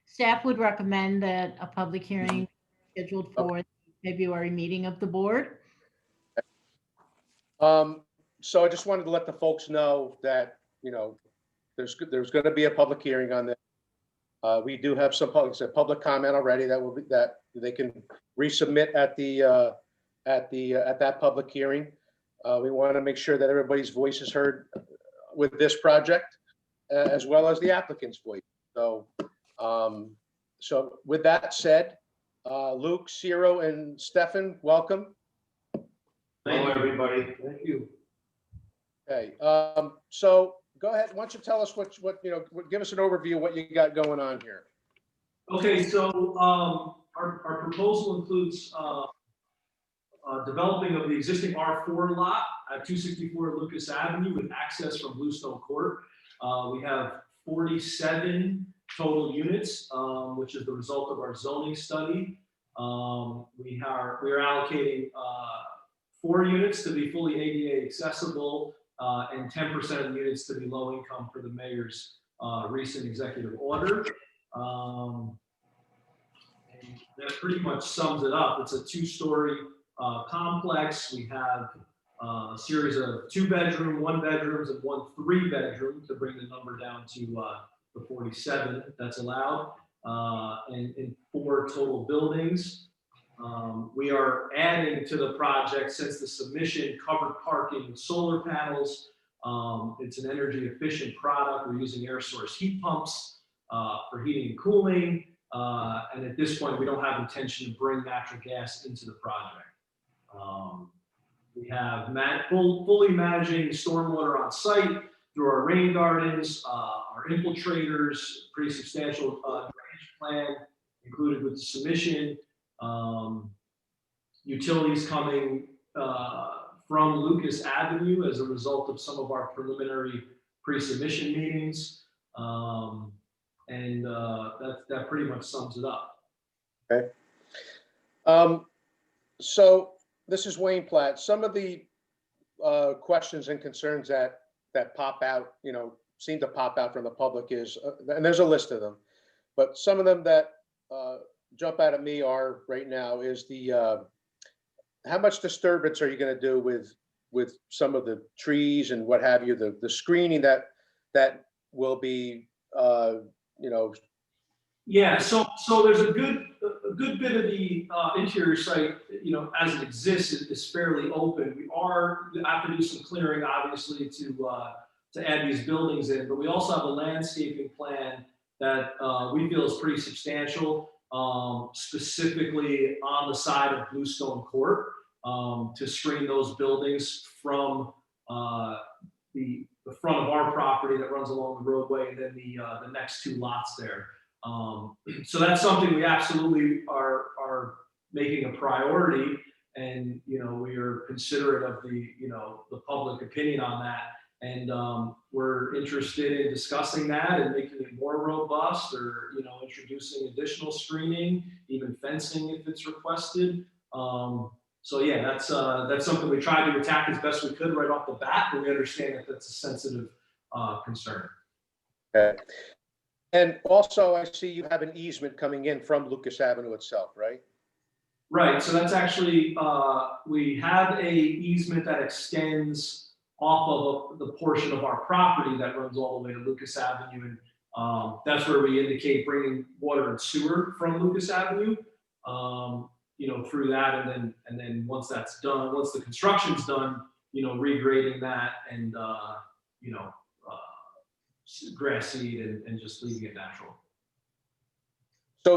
Staff would recommend that a public hearing scheduled for the February meeting of the board. So I just wanted to let the folks know that, there's going to be a public hearing on this. We do have some public comment already that they can resubmit at that public hearing. We want to make sure that everybody's voice is heard with this project, as well as the applicant's voice. So, so with that said, Luke, Ciro, and Stefan, welcome. Hello, everybody. Thank you. Okay. So go ahead. Why don't you tell us what give us an overview of what you got going on here. Okay, so our proposal includes developing of the existing R4 lot at 264 Lucas Avenue with access from Bluestone Court. We have 47 total units, which is the result of our zoning study. We are allocating 4 units to be fully ADA accessible and 10% of the units to be low income for the mayor's recent executive order. And that pretty much sums it up. It's a 2-story complex. We have a series of 2-bedroom, 1-bedrooms, and 1 3-bedroom to bring the number down to the 47 that's allowed, and 4 total buildings. We are adding to the project, since the submission, covered parking with solar panels. It's an energy efficient product. We're using air source heat pumps for heating and cooling. And at this point, we don't have intention to bring natural gas into the project. We have fully managing stormwater on site through our rain gardens, our infiltrators, pretty substantial drainage plan included with the submission. Utilities coming from Lucas Avenue as a result of some of our preliminary pre-submission meetings. And that pretty much sums it up. Okay. So this is Wayne Platt. Some of the questions and concerns that pop out, seem to pop out from the public is, and there's a list of them, but some of them that jump out at me are right now is the how much disturbance are you going to do with some of the trees and what have you, the screening that will be Yeah, so there's a good bit of the interior site, as it exists, is fairly open. We have to do some clearing, obviously, to add these buildings in, but we also have a landscaping plan that we feel is pretty substantial, specifically on the side of Bluestone Court, to screen those buildings from the front of our property that runs along the roadway, and then the next 2 lots there. So that's something we absolutely are making a priority, and we are considerate of the public opinion on that, and we're interested in discussing that and making it more robust, or introducing additional screening, even fencing if it's requested. So yeah, that's something we tried to attack as best we could right off the bat, but we understand that that's a sensitive concern. Okay. And also, I see you have an easement coming in from Lucas Avenue itself, right? Right. So that's actually, we have a easement that extends off of the portion of our property that runs all the way to Lucas Avenue, and that's where we indicate bringing water and sewer from Lucas Avenue, through that, and then once that's done, once the construction's done, regrading that and grass seed and just leaving it natural.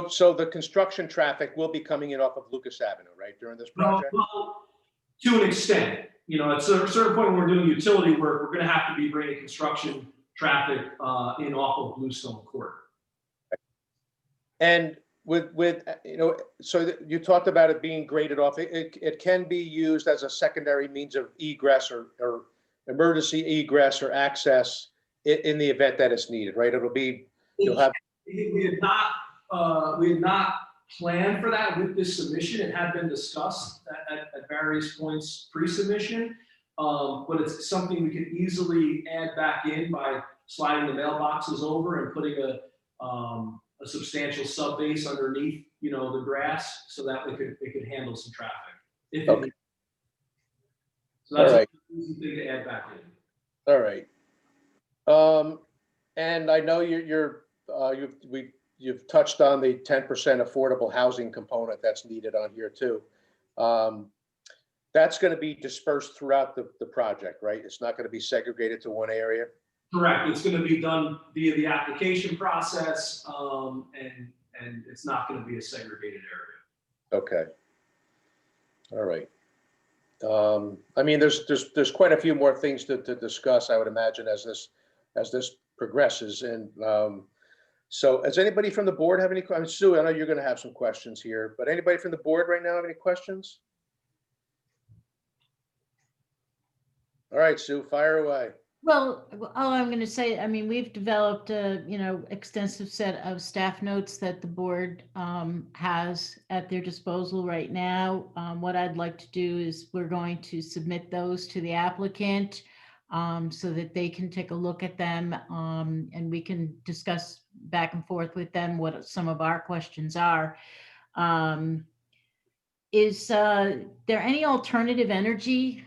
So the construction traffic will be coming in off of Lucas Avenue, right, during this project? Well, to an extent, at a certain point when we're doing utility work, we're going to have to be bringing construction traffic in off of Bluestone Court. And so you talked about it being graded off. It can be used as a secondary means of egress or emergency egress or access in the event that it's needed, right? You'll have. We had not planned for that with this submission. It had been discussed at various points pre-submission, but it's something we could easily add back in by sliding the mailboxes over and putting a substantial sub base underneath, the grass, so that it could handle some traffic. Okay. So that's All right. an easy thing to add back in. All right. And I know you've touched on the 10% affordable housing component that's needed on here too. That's going to be dispersed throughout the project, right? It's not going to be segregated to one area. Correct. It's going to be done via the application process, and it's not going to be a segregated area. Okay. All right. I mean, there's quite a few more things to discuss, I would imagine, as this progresses. And so, does anybody from the board have any questions? Sue, I know you're going to have some questions here, but anybody from the board right now have any questions? All right, Sue, fire away. Well, all I'm going to say, I mean, we've developed a, extensive set of staff notes that the board has at their disposal right now. What I'd like to do is we're going to submit those to the applicant so that they can take a look at them, and we can discuss back and forth with them what some of our questions are. Is there any alternative energy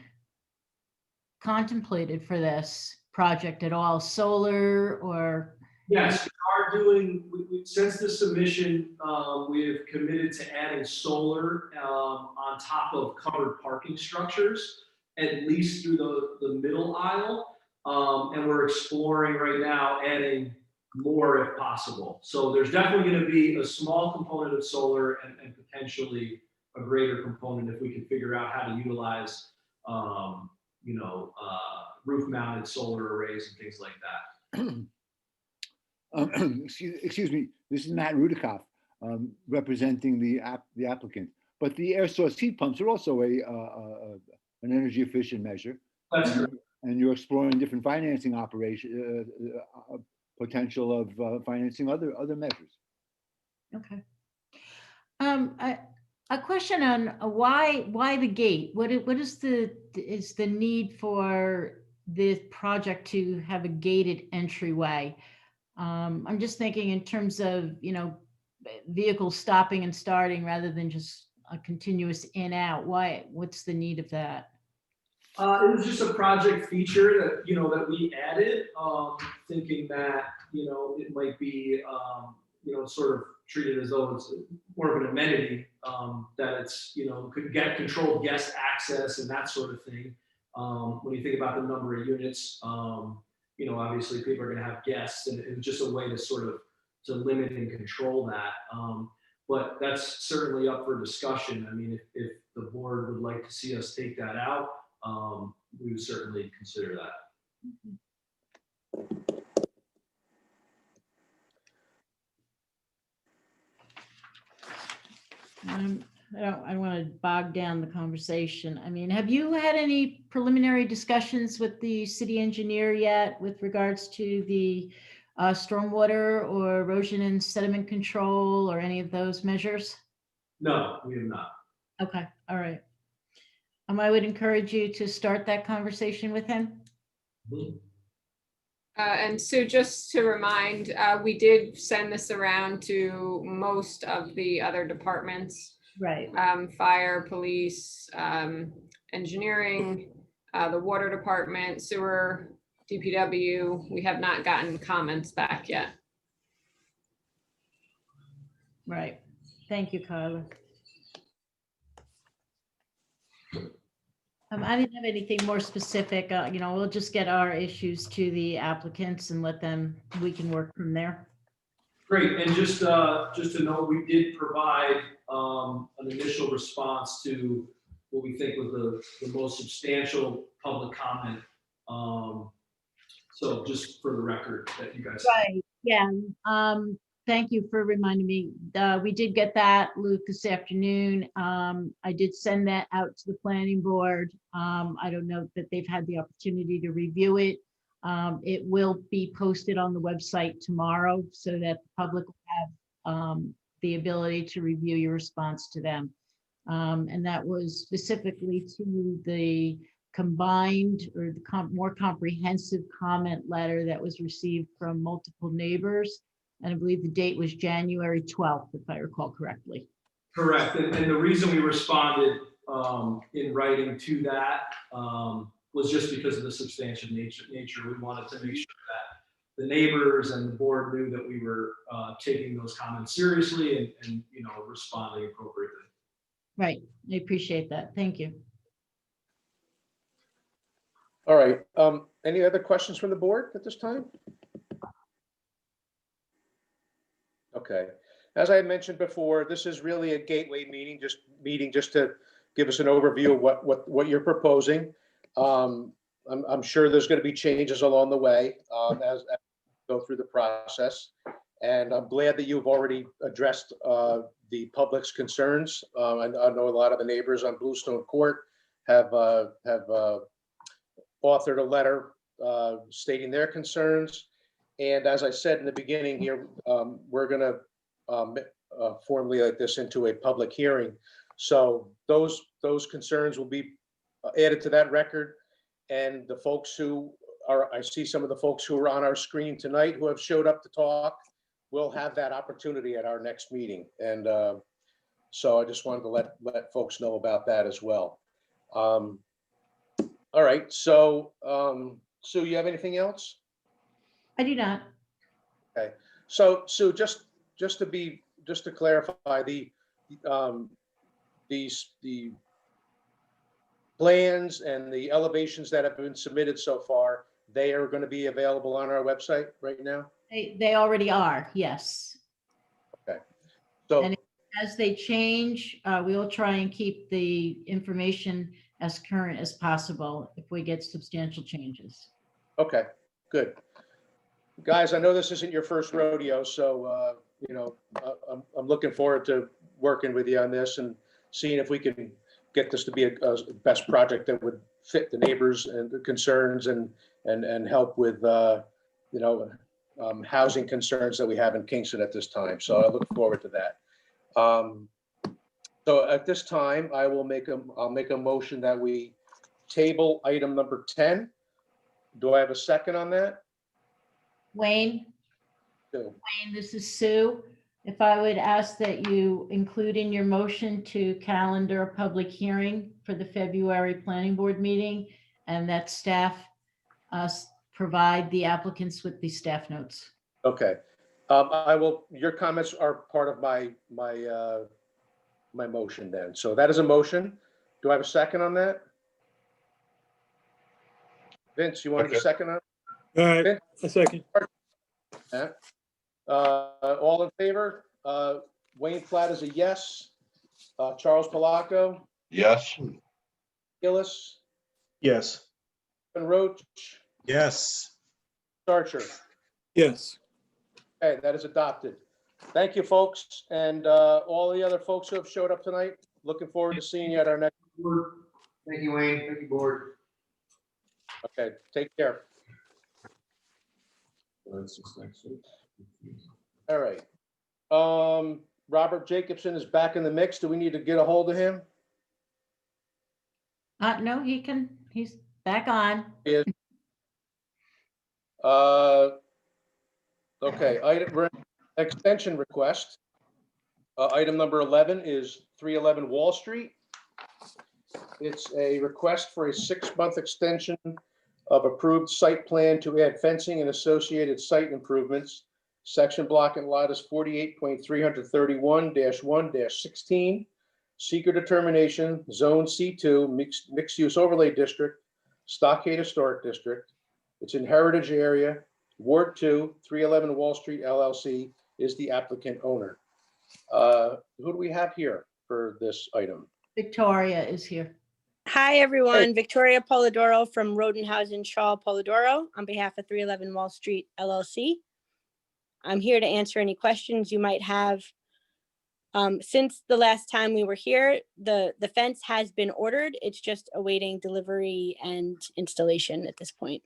contemplated for this project at all? Solar or? Yes, we are doing, since the submission, we have committed to adding solar on top of covered parking structures, at least through the middle aisle. And we're exploring right now adding more if possible. So there's definitely going to be a small component of solar and potentially a greater component if we can figure out how to utilize, roof-mounted solar arrays and things like that. Excuse me, this is Matt Rudikoff, representing the applicant. But the air source heat pumps are also an energy efficient measure. That's correct. And you're exploring different financing potential of financing other measures. Okay. A question on why the gate? What is the need for this project to have a gated entryway? I'm just thinking in terms of, vehicles stopping and starting rather than just a continuous in out. What's the need of that? It was just a project feature that, that we added, thinking that, it might be, sort of treated as though it's more of an amenity, that it's, could get controlled guest access and that sort of thing. When you think about the number of units, obviously people are going to have guests, and it was just a way to sort of to limit and control that. But that's certainly up for discussion. I mean, if the board would like to see us take that out, we would certainly consider that. I don't want to bog down the conversation. I mean, have you had any preliminary discussions with the city engineer yet with regards to the stormwater or erosion and sediment control or any of those measures? No, we have not. Okay, all right. I would encourage you to start that conversation with him. And Sue, just to remind, we did send this around to most of the other departments. Right. Fire, police, engineering, the water department, sewer, DPW. We have not gotten comments back yet. Right. Thank you, Carla. I didn't have anything more specific. We'll just get our issues to the applicants and we can work from there. Great, and just to note, we did provide an initial response to what we think was the most substantial public comment. So just for the record that you guys. Right, yeah. Thank you for reminding me. We did get that, Luke, this afternoon. I did send that out to the planning board. I don't know that they've had the opportunity to review it. It will be posted on the website tomorrow so that the public will have the ability to review your response to them. And that was specifically to the combined or the more comprehensive comment letter that was received from multiple neighbors. And I believe the date was January 12th, if I recall correctly. Correct. And the reason we responded in writing to that was just because of the substantial nature. We wanted to make sure that the neighbors and the board knew that we were taking those comments seriously and responding appropriately. Right. I appreciate that. Thank you. All right. Any other questions from the board at this time? Okay. As I mentioned before, this is really a gateway meeting just to give us an overview of what you're proposing. I'm sure there's going to be changes along the way as we go through the process. And I'm glad that you've already addressed the public's concerns. I know a lot of the neighbors on Bluestone Court have authored a letter stating their concerns. And as I said in the beginning here, we're going to formulate this into a public hearing. So those concerns will be added to that record. And the folks who are, I see some of the folks who are on our screen tonight who have showed up to talk, will have that opportunity at our next meeting. And so I just wanted to let folks know about that as well. All right, so, Sue, you have anything else? I do not. Okay, so Sue, just to clarify, the plans and the elevations that have been submitted so far, they are going to be available on our website right now? They already are, yes. Okay. So, And as they change, we'll try and keep the information as current as possible if we get substantial changes. okay, good. Guys, I know this isn't your first rodeo, so, you know, I'm looking forward to working with you on this and seeing if we can get this to be a best project that would fit the neighbors and the concerns and help with, you know, housing concerns that we have in Kingston at this time. So I look forward to that. So at this time, I'll make a motion that we table item number 10. Do I have a second on that? Wayne? Sue. Wayne, this is Sue. If I would ask that you include in your motion to calendar a public hearing for the February planning board meeting, and that staff provide the applicants with the staff notes. Okay. Your comments are part of my motion then. So that is a motion. Do I have a second on that? Vince, you wanted a second on it? All right, Vince? a second. All in favor? Wayne Platt is a yes. Charles Palaco, Yes. Gillis, Yes. and Roach, Yes. Starcher. Yes. Okay, that is adopted. Thank you, folks, and all the other folks who have showed up tonight. Looking forward to seeing you at our next. Thank you, Wayne. Thank you, board. Okay, take care. All right. Robert Jacobson is back in the mix. Do we need to get a hold of him? No, he's back on. He is. Okay, extension request. Item number 11 is 311 Wall Street. It's a request for a 6-month extension of approved site plan to add fencing and associated site improvements. Section block and lot is 48.331-1-16. Seeker determination, Zone C2, mixed use overlay district, Stockade Historic District. It's in Heritage Area, Ward 2, 311 Wall Street LLC is the applicant owner. Who do we have here for this item? Victoria is here. Hi, everyone. Victoria Polidoro from Rodenhausen Shaw Polidoro on behalf of 311 Wall Street LLC. I'm here to answer any questions you might have. Since the last time we were here, the fence has been ordered. It's just awaiting delivery and installation at this point.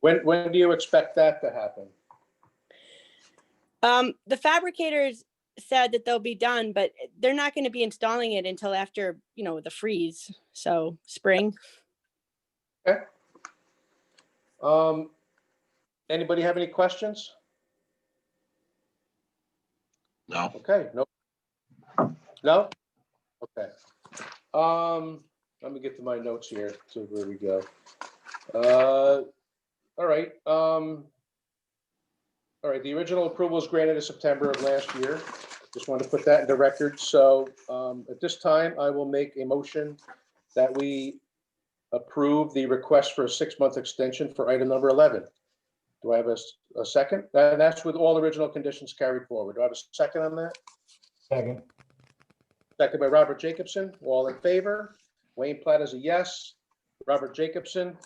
When do you expect that to happen? The fabricators said that they'll be done, but they're not going to be installing it until after, the freeze. So spring. Okay. Anybody have any questions? No. Okay, no. No? Okay. Let me get to my notes here, so where we go. All right. All right, the original approval was granted in September of last year. Just want to put that in the record. So at this time, I will make a motion that we approve the request for a 6-month extension for item number 11. Do I have a second? That's with all original conditions carried forward. Do I have a second on that? Second. Second by Robert Jacobson. All in favor? Wayne Platt is a yes. Robert Jacobson.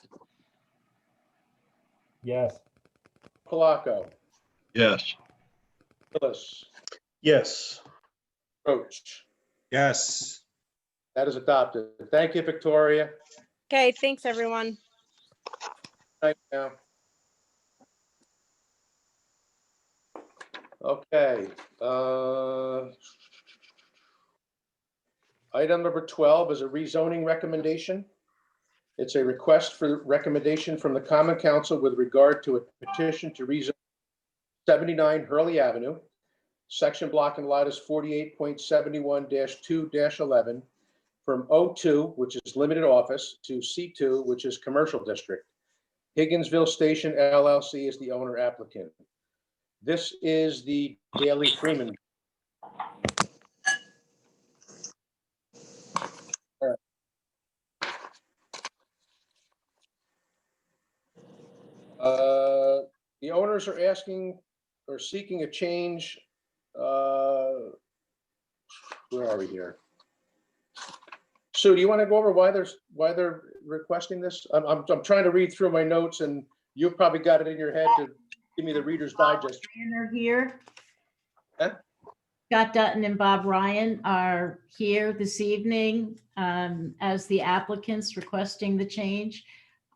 Yes. Palaco. Yes. Gillis. Yes. Roach. Yes. That is adopted. Thank you, Victoria. Okay, thanks, everyone. Right now. Okay. Item number 12 is a rezoning recommendation. It's a request for recommendation from the Common Council with regard to a petition to rezone 79 Hurley Avenue. Section block and lot is 48.71-2-11 from O2, which is limited office, to C2, which is commercial district. Higginsville Station LLC is the owner applicant. This is the Daley Freeman. The owners are asking or seeking a change. Where are we here? Sue, do you want to go over why they're requesting this? I'm trying to read through my notes, and you've probably got it in your head to give me the Reader's Digest. Ryan are here. Huh? Scott Dutton and Bob Ryan are here this evening as the applicants requesting the change.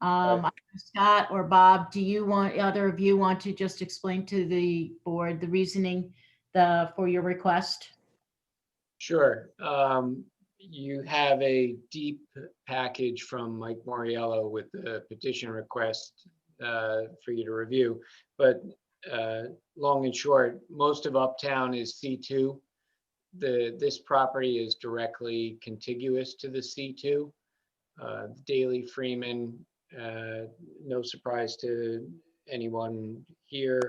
Scott or Bob, do you want, either of you want to just explain to the board the reasoning for your request? Sure. You have a deep package from Mike Moriello with the petition request for you to review. But long and short, most of Uptown is C2. This property is directly contiguous to the C2. Daley Freeman, no surprise to anyone here,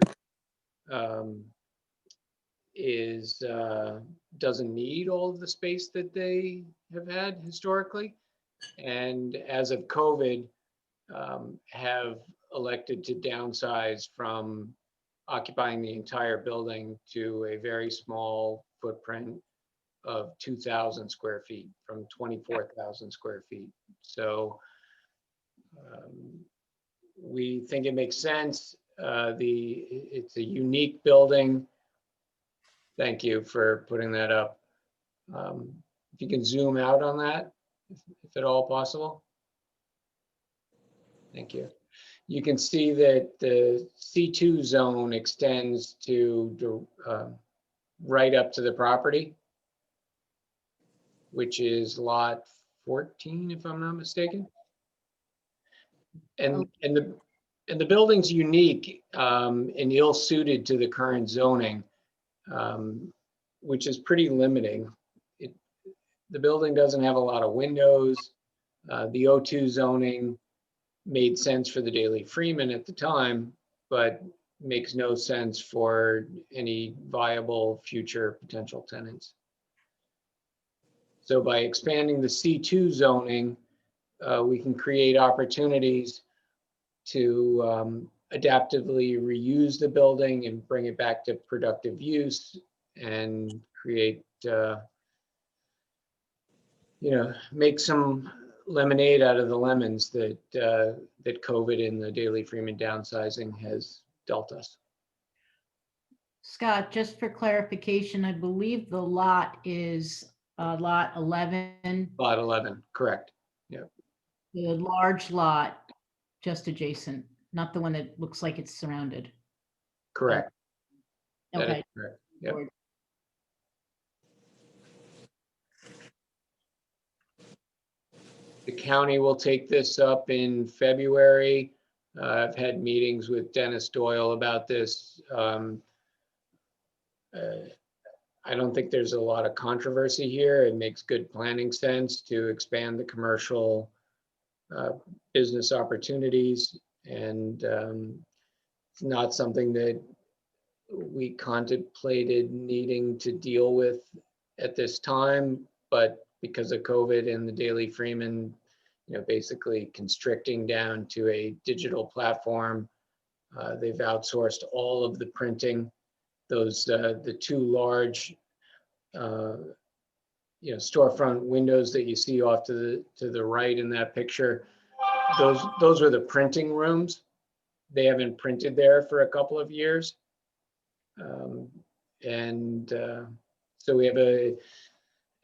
doesn't need all of the space that they have had historically, and as of COVID, have elected to downsize from occupying the entire building to a very small footprint of 2,000 square feet from 24,000 square feet. So we think it makes sense. It's a unique building. Thank you for putting that up. If you can zoom out on that, if at all possible. Thank you. You can see that the C2 zone extends to right up to the property, which is lot 14, if I'm not mistaken. And the building's unique and ill-suited to the current zoning, which is pretty limiting. The building doesn't have a lot of windows. The O2 zoning made sense for the Daley Freeman at the time, but makes no sense for any viable future potential tenants. So by expanding the C2 zoning, we can create opportunities to adaptively reuse the building and bring it back to productive use and create, make some lemonade out of the lemons that that COVID and the Daley Freeman downsizing has dealt us. Scott, just for clarification, I believe the lot is lot 11. Lot 11, correct. Yeah. The large lot just adjacent, not the one that looks like it's surrounded. Correct. That is Okay. correct. Yep. The county will take this up in February. I've had meetings with Dennis Doyle about this. I don't think there's a lot of controversy here. It makes good planning sense to expand the commercial business opportunities, and it's not something that we contemplated needing to deal with at this time, but because of COVID and the Daley Freeman, basically constricting down to a digital platform, they've outsourced all of the printing. Those the two large storefront windows that you see off to the right in that picture, those are the printing rooms. They haven't printed there for a couple of years, so we have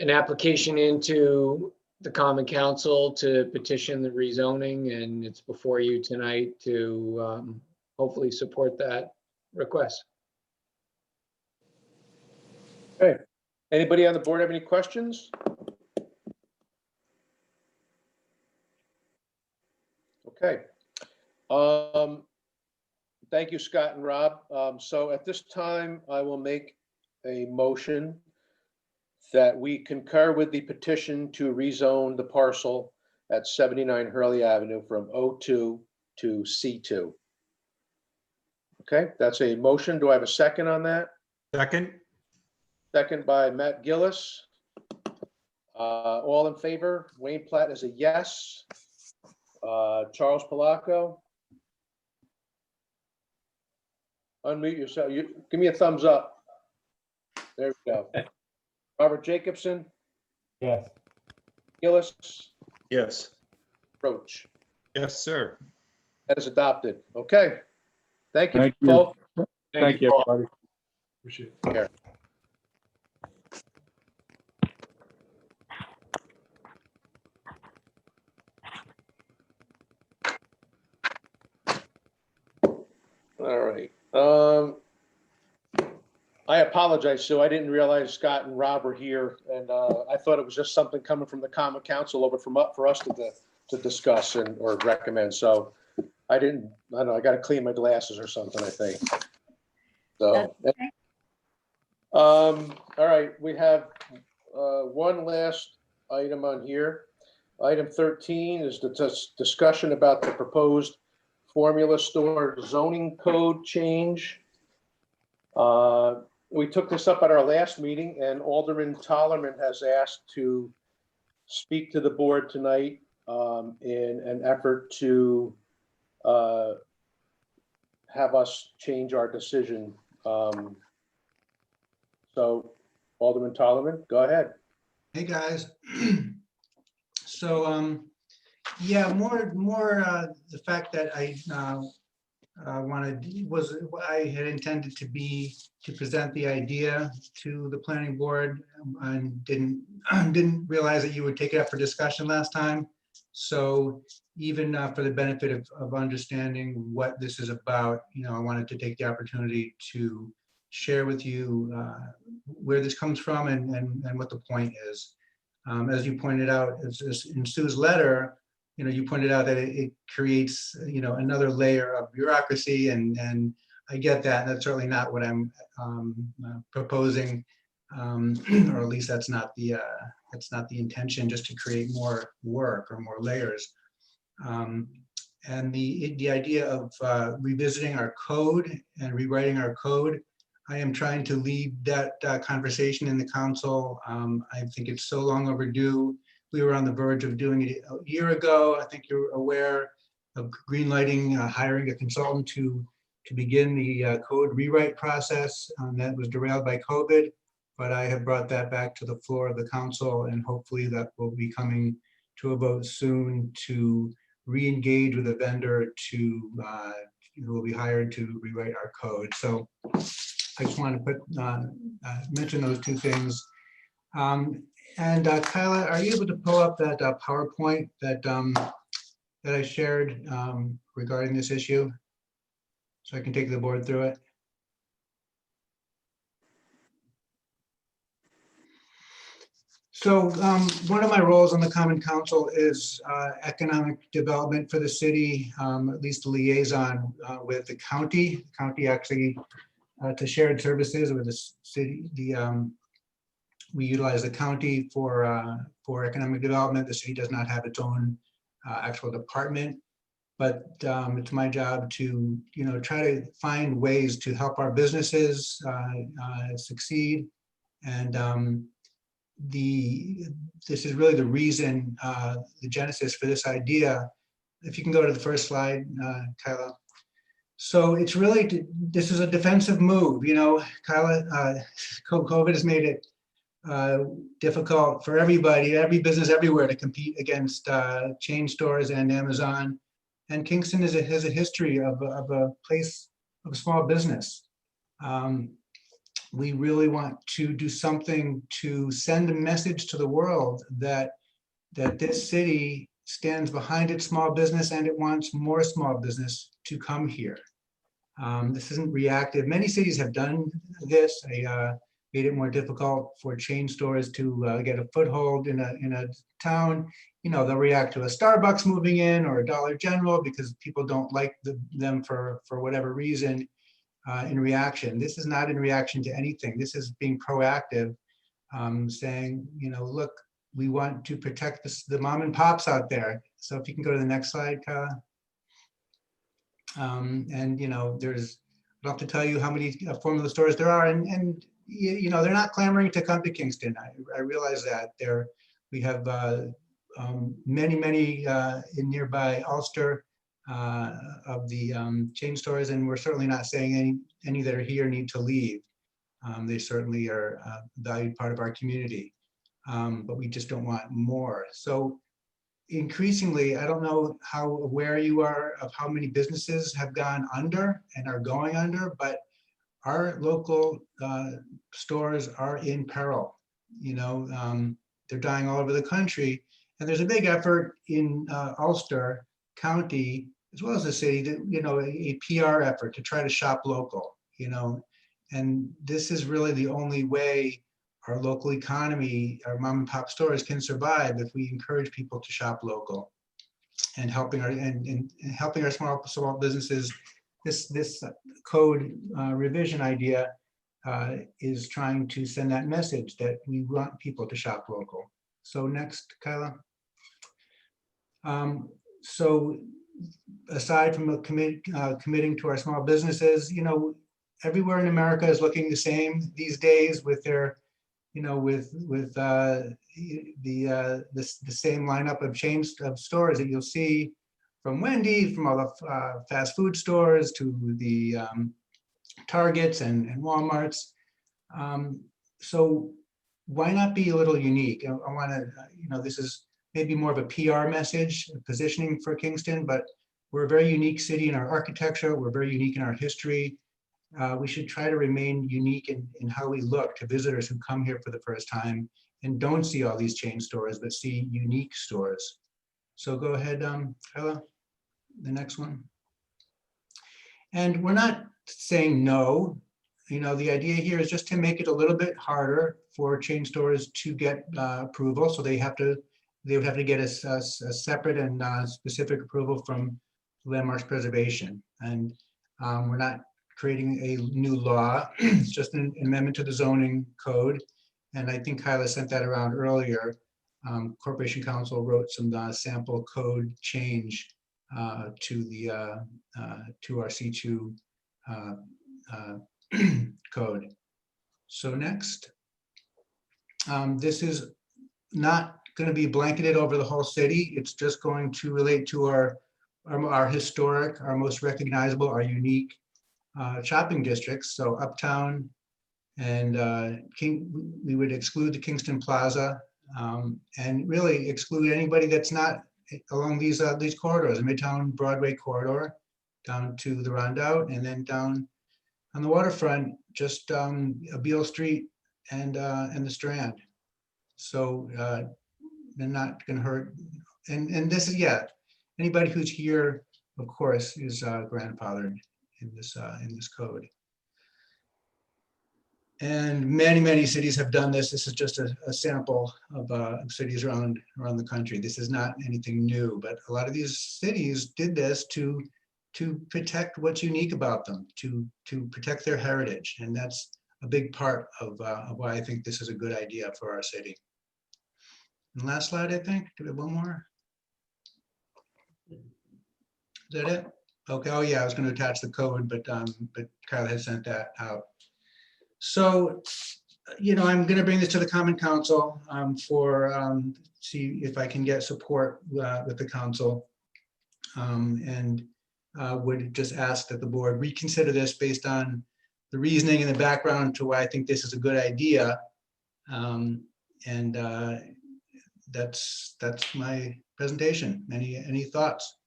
an application into the Common Council to petition the rezoning, and it's before you tonight to hopefully support that request. Okay. Anybody on the board have any questions? Okay. Thank you, Scott and Rob. So at this time, I will make a motion that we concur with the petition to rezone the parcel at 79 Hurley Avenue from O2 to C2. Okay, that's a motion. Do I have a second on that? Second? Second by Matt Gillis. All in favor? Wayne Platt is a yes. Charles Palaco? Unmute yourself. Give me a thumbs up. There we go. Robert Jacobson? Yes. Gillis? Yes. Roach? Yes, sir. That is adopted. Okay. Thank you, Thank you. folks. Thank you, everybody. Appreciate it. Here. All right. I apologize, Sue. I didn't realize Scott and Rob were here, and I thought it was just something coming from the Common Council over from for us to discuss and or recommend. So I don't know. I got to clean my glasses or something, I think. So, all right. We have one last item on here. Item 13 is the discussion about the proposed formula store zoning code change. We took this up at our last meeting, and Alderman Tollerman has asked to speak to the board tonight in an effort to have us change our decision. So Alderman Tollerman, go ahead. Hey, guys. So, yeah, more the fact that I had intended to present the idea to the planning board and didn't realize that you would take it up for discussion last time. So even for the benefit of understanding what this is about, I wanted to take the opportunity to share with you where this comes from and what the point is. As you pointed out, in Sue's letter, you pointed out that it creates, another layer of bureaucracy, and I get that. That's certainly not what I'm proposing, or at least that's not the intention, just to create more work or more layers. And the idea of revisiting our code and rewriting our code, I am trying to lead that conversation in the council. I think it's so long overdue. We were on the verge of doing it a year ago. I think you're aware of greenlighting, hiring a consultant to begin the code rewrite process. That was derailed by COVID, but I have brought that back to the floor of the council, and hopefully that will be coming to a vote soon to re-engage with a vendor who will be hired to rewrite our code. So I just want to mention those two things. And Kyla, are you able to pull up that PowerPoint that I shared regarding this issue, so I can take the board through it? So one of my roles on the Common Council is economic development for the city, at least the liaison with the county. The county actually to shared services with the city. We utilize the county for economic development. The city does not have its own actual department, but it's my job to try to find ways to help our businesses succeed. And this is really the reason, the genesis for this idea. If you can go to the first slide, Kyla. So it's really, this is a defensive move. Kyla, COVID has made it difficult for everybody, every business everywhere to compete against chain stores and Amazon. And Kingston has a history of a place of small business. We really want to do something to send a message to the world that this city stands behind its small business and it wants more small business to come here. This isn't reactive. Many cities have done this. They made it more difficult for chain stores to get a foothold in a town. They'll react to a Starbucks moving in or a Dollar General because people don't like them for whatever reason in reaction. This is not in reaction to anything. This is being proactive. saying, look, we want to protect the mom and pops out there. So if you can go to the next slide, Kyle. And there's, I don't have to tell you how many formula stores there are, and they're not clamoring to come to Kingston. I realize that we have many in nearby Ulster of the chain stores, and we're certainly not saying any that are here need to leave. They certainly are a valued part of our community, but we just don't want more. So increasingly, I don't know how aware you are of how many businesses have gone under and are going under, but our local stores are in peril. They're dying all over the country. And there's a big effort in Ulster County, as well as the city, a PR effort to try to shop local, and this is really the only way our local economy, our mom and pop stores can survive, if we encourage people to shop local and helping our small businesses. This code revision idea is trying to send that message that we want people to shop local. So next, Kyla. So aside from committing to our small businesses, everywhere in America is looking the same these days with their, with the same lineup of chains of stores that you'll see from Wendy, from all the fast food stores to the Targets and Walmarts. So why not be a little unique? I want to, this is maybe more of a PR message, positioning for Kingston, but we're a very unique city in our architecture. We're very unique in our history. We should try to remain unique in how we look to visitors who come here for the first time and don't see all these chain stores, but see unique stores. So go ahead, Kyla, the next one. And we're not saying no. The idea here is just to make it a little bit harder for chain stores to get approval. So they would have to get a separate and specific approval from Landmarks Preservation. And we're not creating a new law. It's just an amendment to the zoning code. And I think Kyla sent that around earlier. Corporation Council wrote some sample code change to our C2 code. So next, this is not going to be blanketed over the whole city. It's just going to relate to our historic, our most recognizable, our unique shopping districts. So Uptown and we would exclude the Kingston Plaza and really exclude anybody that's not along these corridors, the Midtown Broadway corridor down to the Rondout, and then down on the waterfront, just Beale Street and the Strand. So they're not going to hurt. And this is, anybody who's here, of course, is grandfathered in this code. And many cities have done this. This is just a sample of cities around the country. This is not anything new, but a lot of these cities did this to protect what's unique about them, to protect their heritage. And that's a big part of why I think this is a good idea for our city. And last slide, I think. Do we have one more? Is that it? Okay. Oh yeah, I was going to attach the code, but Kyle had sent that out. So, I'm going to bring this to the Common Council for see if I can get support with the council, and would just ask that the board reconsider this based on the reasoning and the background to why I think this is a good idea. And that's my presentation. Any thoughts?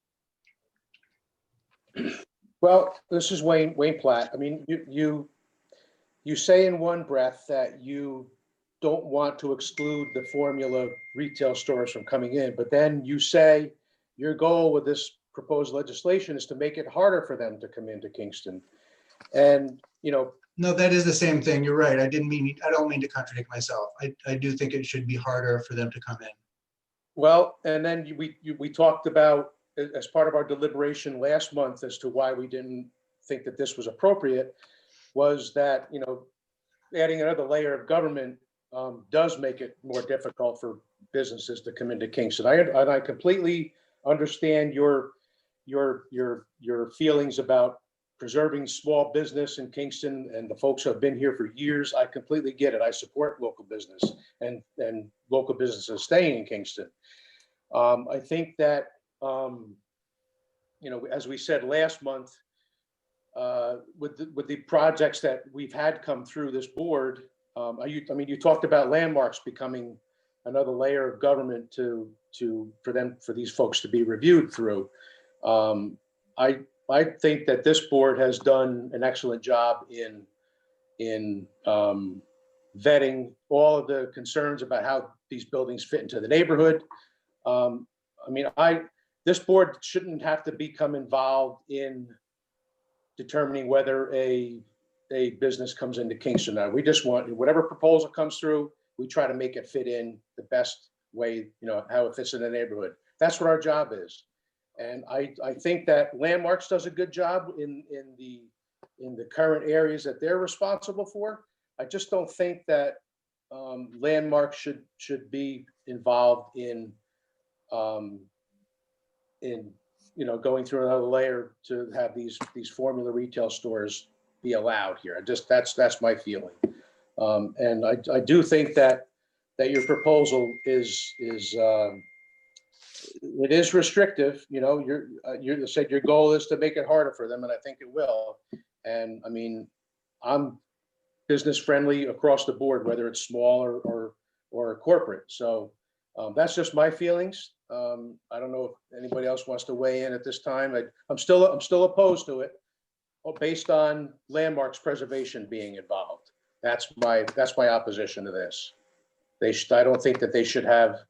Well, this is Wayne Platt. I mean, you say in one breath that you don't want to exclude the formula retail stores from coming in, but then you say your goal with this proposed legislation is to make it harder for them to come into Kingston. And, No, that is the same thing. You're right. I don't mean to contradict myself. I do think it should be harder for them to come in. Well, and then we talked about, as part of our deliberation last month, as to why we didn't think that this was appropriate, was that, adding another layer of government does make it more difficult for businesses to come into Kingston. I completely understand your feelings about preserving small business in Kingston and the folks who have been here for years. I completely get it. I support local business and local businesses staying in Kingston. I think that, as we said last month, with the projects that we've had come through this board, you talked about landmarks becoming another layer of government for these folks to be reviewed through. I think that this board has done an excellent job in vetting all of the concerns about how these buildings fit into the neighborhood. This board shouldn't have to become involved in determining whether a business comes into Kingston. Now, we just want whatever proposal comes through, we try to make it fit in the best way, how it fits in the neighborhood. That's what our job is. And I think that Landmarks does a good job in the current areas that they're responsible for. I just don't think that Landmarks should be involved in going through another layer to have these formula retail stores be allowed here. That's my feeling. And I do think that your proposal is it is restrictive. You said your goal is to make it harder for them, and I think it will. And I'm business friendly across the board, whether it's small or corporate. So that's just my feelings. I don't know if anybody else wants to weigh in at this time. I'm still opposed to it, based on landmarks preservation being involved. That's my opposition to this. I don't think that they should have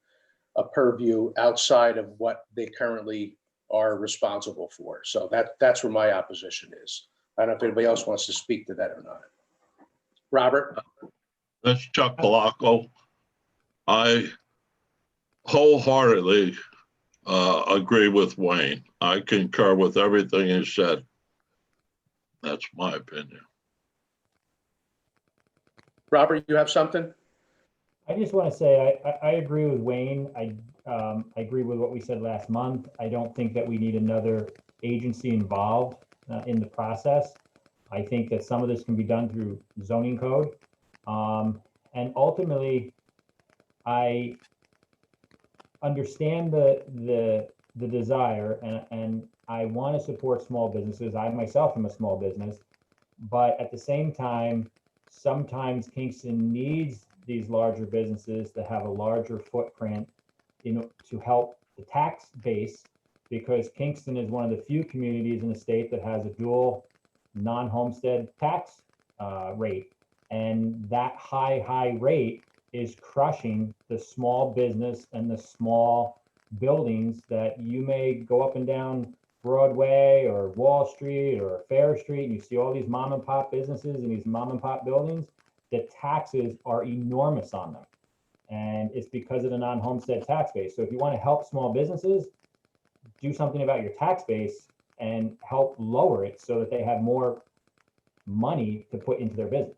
a purview outside of what they currently are responsible for. So that's where my opposition is. I don't know if anybody else wants to speak to that or not. Robert? That's Chuck Palacco. I wholeheartedly agree with Wayne. I concur with everything he said. That's my opinion. Robert, you have something? I just want to say, I agree with Wayne. I agree with what we said last month. I don't think that we need another agency involved in the process. I think that some of this can be done through zoning code. And ultimately, I understand the desire, and I want to support small businesses. I myself am a small business, but at the same time, sometimes Kingston needs these larger businesses to have a larger footprint, to help the tax base, because Kingston is one of the few communities in the state that has a dual non-homestead tax rate. And that high rate is crushing the small business and the small buildings that you may go up and down Broadway or Wall Street or Fair Street, and you see all these mom and pop businesses and these mom and pop buildings. The taxes are enormous on them. And it's because of the non-homestead tax base. So if you want to help small businesses, do something about your tax base and help lower it so that they have more money to put into their business.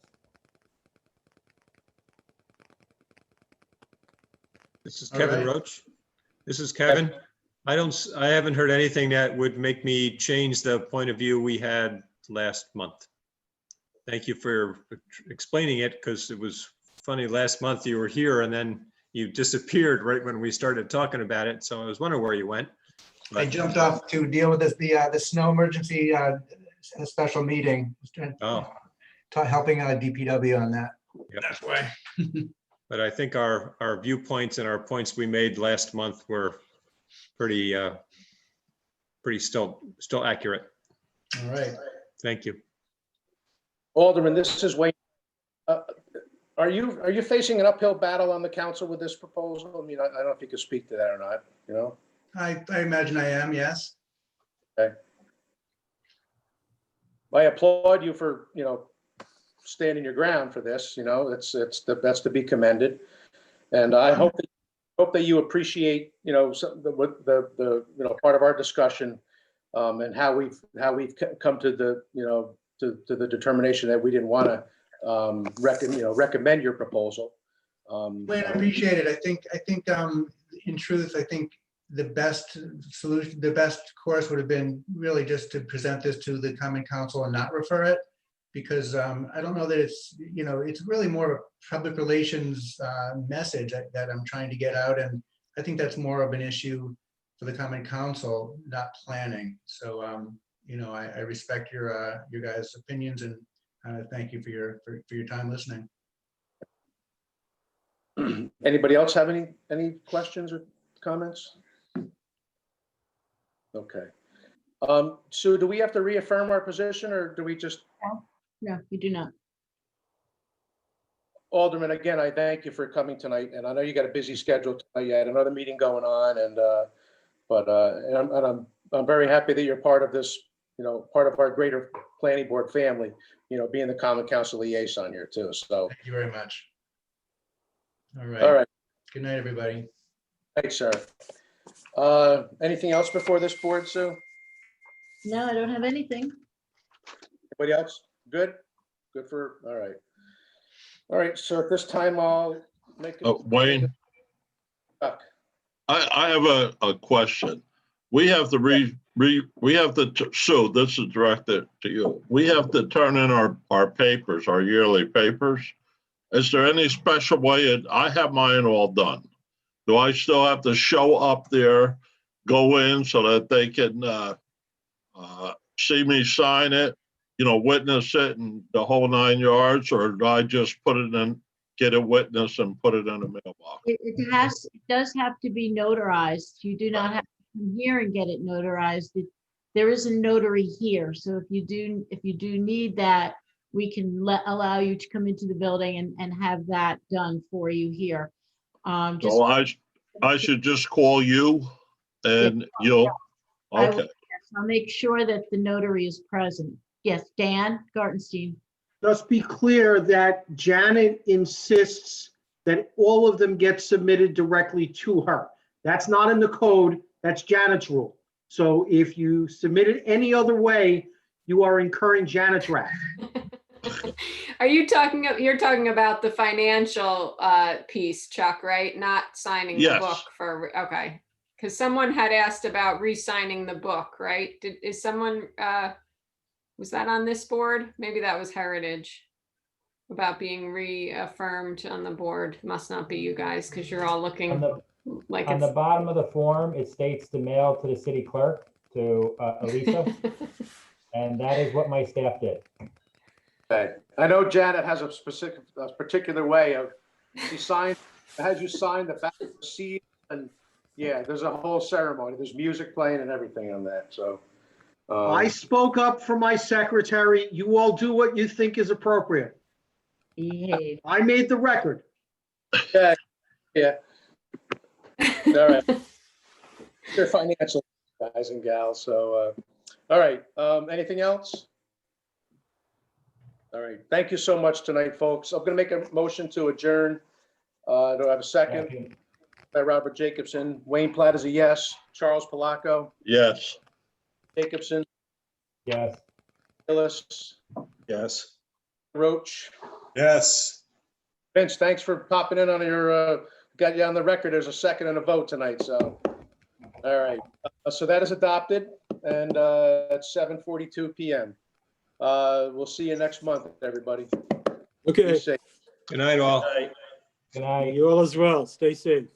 This is Kevin Roach. This is Kevin. I haven't heard anything that would make me change the point of view we had last month. Thank you for explaining it, because it was funny, last month you were here and then you disappeared right when we started talking about it. So I was wondering where you went. I jumped off to deal with the snow emergency a special meeting. Helping DPW on that. Yep. That's why. But I think our viewpoints and our points we made last month were pretty still accurate. All right. Thank you. Alderman, this is Wayne. Are you facing an uphill battle on the council with this proposal? I don't know if you could speak to that or not, I imagine I am, yes. Okay. I applaud you for, standing your ground for this, that's to be commended. And I hope that you appreciate, the part of our discussion and how we've come to the, to the determination that we didn't want to recommend your proposal. Wayne, I appreciate it. I think, in truth, I think the best solution, the best course would have been really just to present this to the Common Council and not refer it. Because I don't know that it's, it's really more of a public relations message that I'm trying to get out. And I think that's more of an issue for the Common Council, not planning. So, I respect your guys' opinions, and thank you for your time listening. Anybody else have any questions or comments? Okay. Sue, do we have to reaffirm our position, or do we just? No, you do not. Alderman, again, I thank you for coming tonight, and I know you got a busy schedule tonight. You had another meeting going on, and I'm very happy that you're part of this, part of our greater planning board family, being the Common Council liaison here too. So thank you very much. All right. All right. Good night, everybody. Thanks, sir. Anything else before this board, Sue? No, I don't have anything. Anybody else? Good? Good for, all right. All right, so at this time, I'll make it. Wayne, I have a question. We have to Sue, this is directed to you. We have to turn in our papers, our yearly papers. Is there any special way? I have mine all done. Do I still have to show up there, go in so that they can see me sign it, witness it and the whole 9 yards, or do I just put it in, get a witness and put it in a mailbox? It does have to be notarized. You do not have to come here and get it notarized. There is a notary here, so if you do need that, we can allow you to come into the building and have that done for you here. So I should just call you and you'll, okay. I'll make sure that the notary is present. Yes, Dan Gartenstein. Just be clear that Janet insists that all of them get submitted directly to her. That's not in the code, that's Janet's rule. So if you submit it any other way, you are incurring Janet's wrath. Are you you're talking about the financial piece, Chuck, right? Not signing the Yes. book okay. Because someone had asked about re-signing the book, right? Is someone, was that on this board? Maybe that was Heritage, about being reaffirmed on the board. Must not be you guys, because you're all looking like On the bottom of the form, it states to mail to the city clerk, to Elisa. And that is what my staff did. Okay. I know Janet has a particular way of, has you sign the back of the seat, and yeah, there's a whole ceremony. There's music playing and everything on that. So I spoke up for my secretary. You all do what you think is appropriate. Behave. I made the record. Yeah. Yeah. All right. They're financial guys and gals. So, all right. Anything else? All right. Thank you so much tonight, folks. I'm going to make a motion to adjourn. Do I have a second? By Robert Jacobson. Wayne Platt is a yes. Charles Palaco. Yes. Jacobson. Yes. Hillis. Yes. Roach. Yes. Vince, thanks for popping in on your, got you on the record. There's a second and a vote tonight. So, all right. So that is adopted, and it's 7:42 p.m. We'll see you next month, everybody. Okay. Be safe. Good night, all. Good night. You all as well. Stay safe.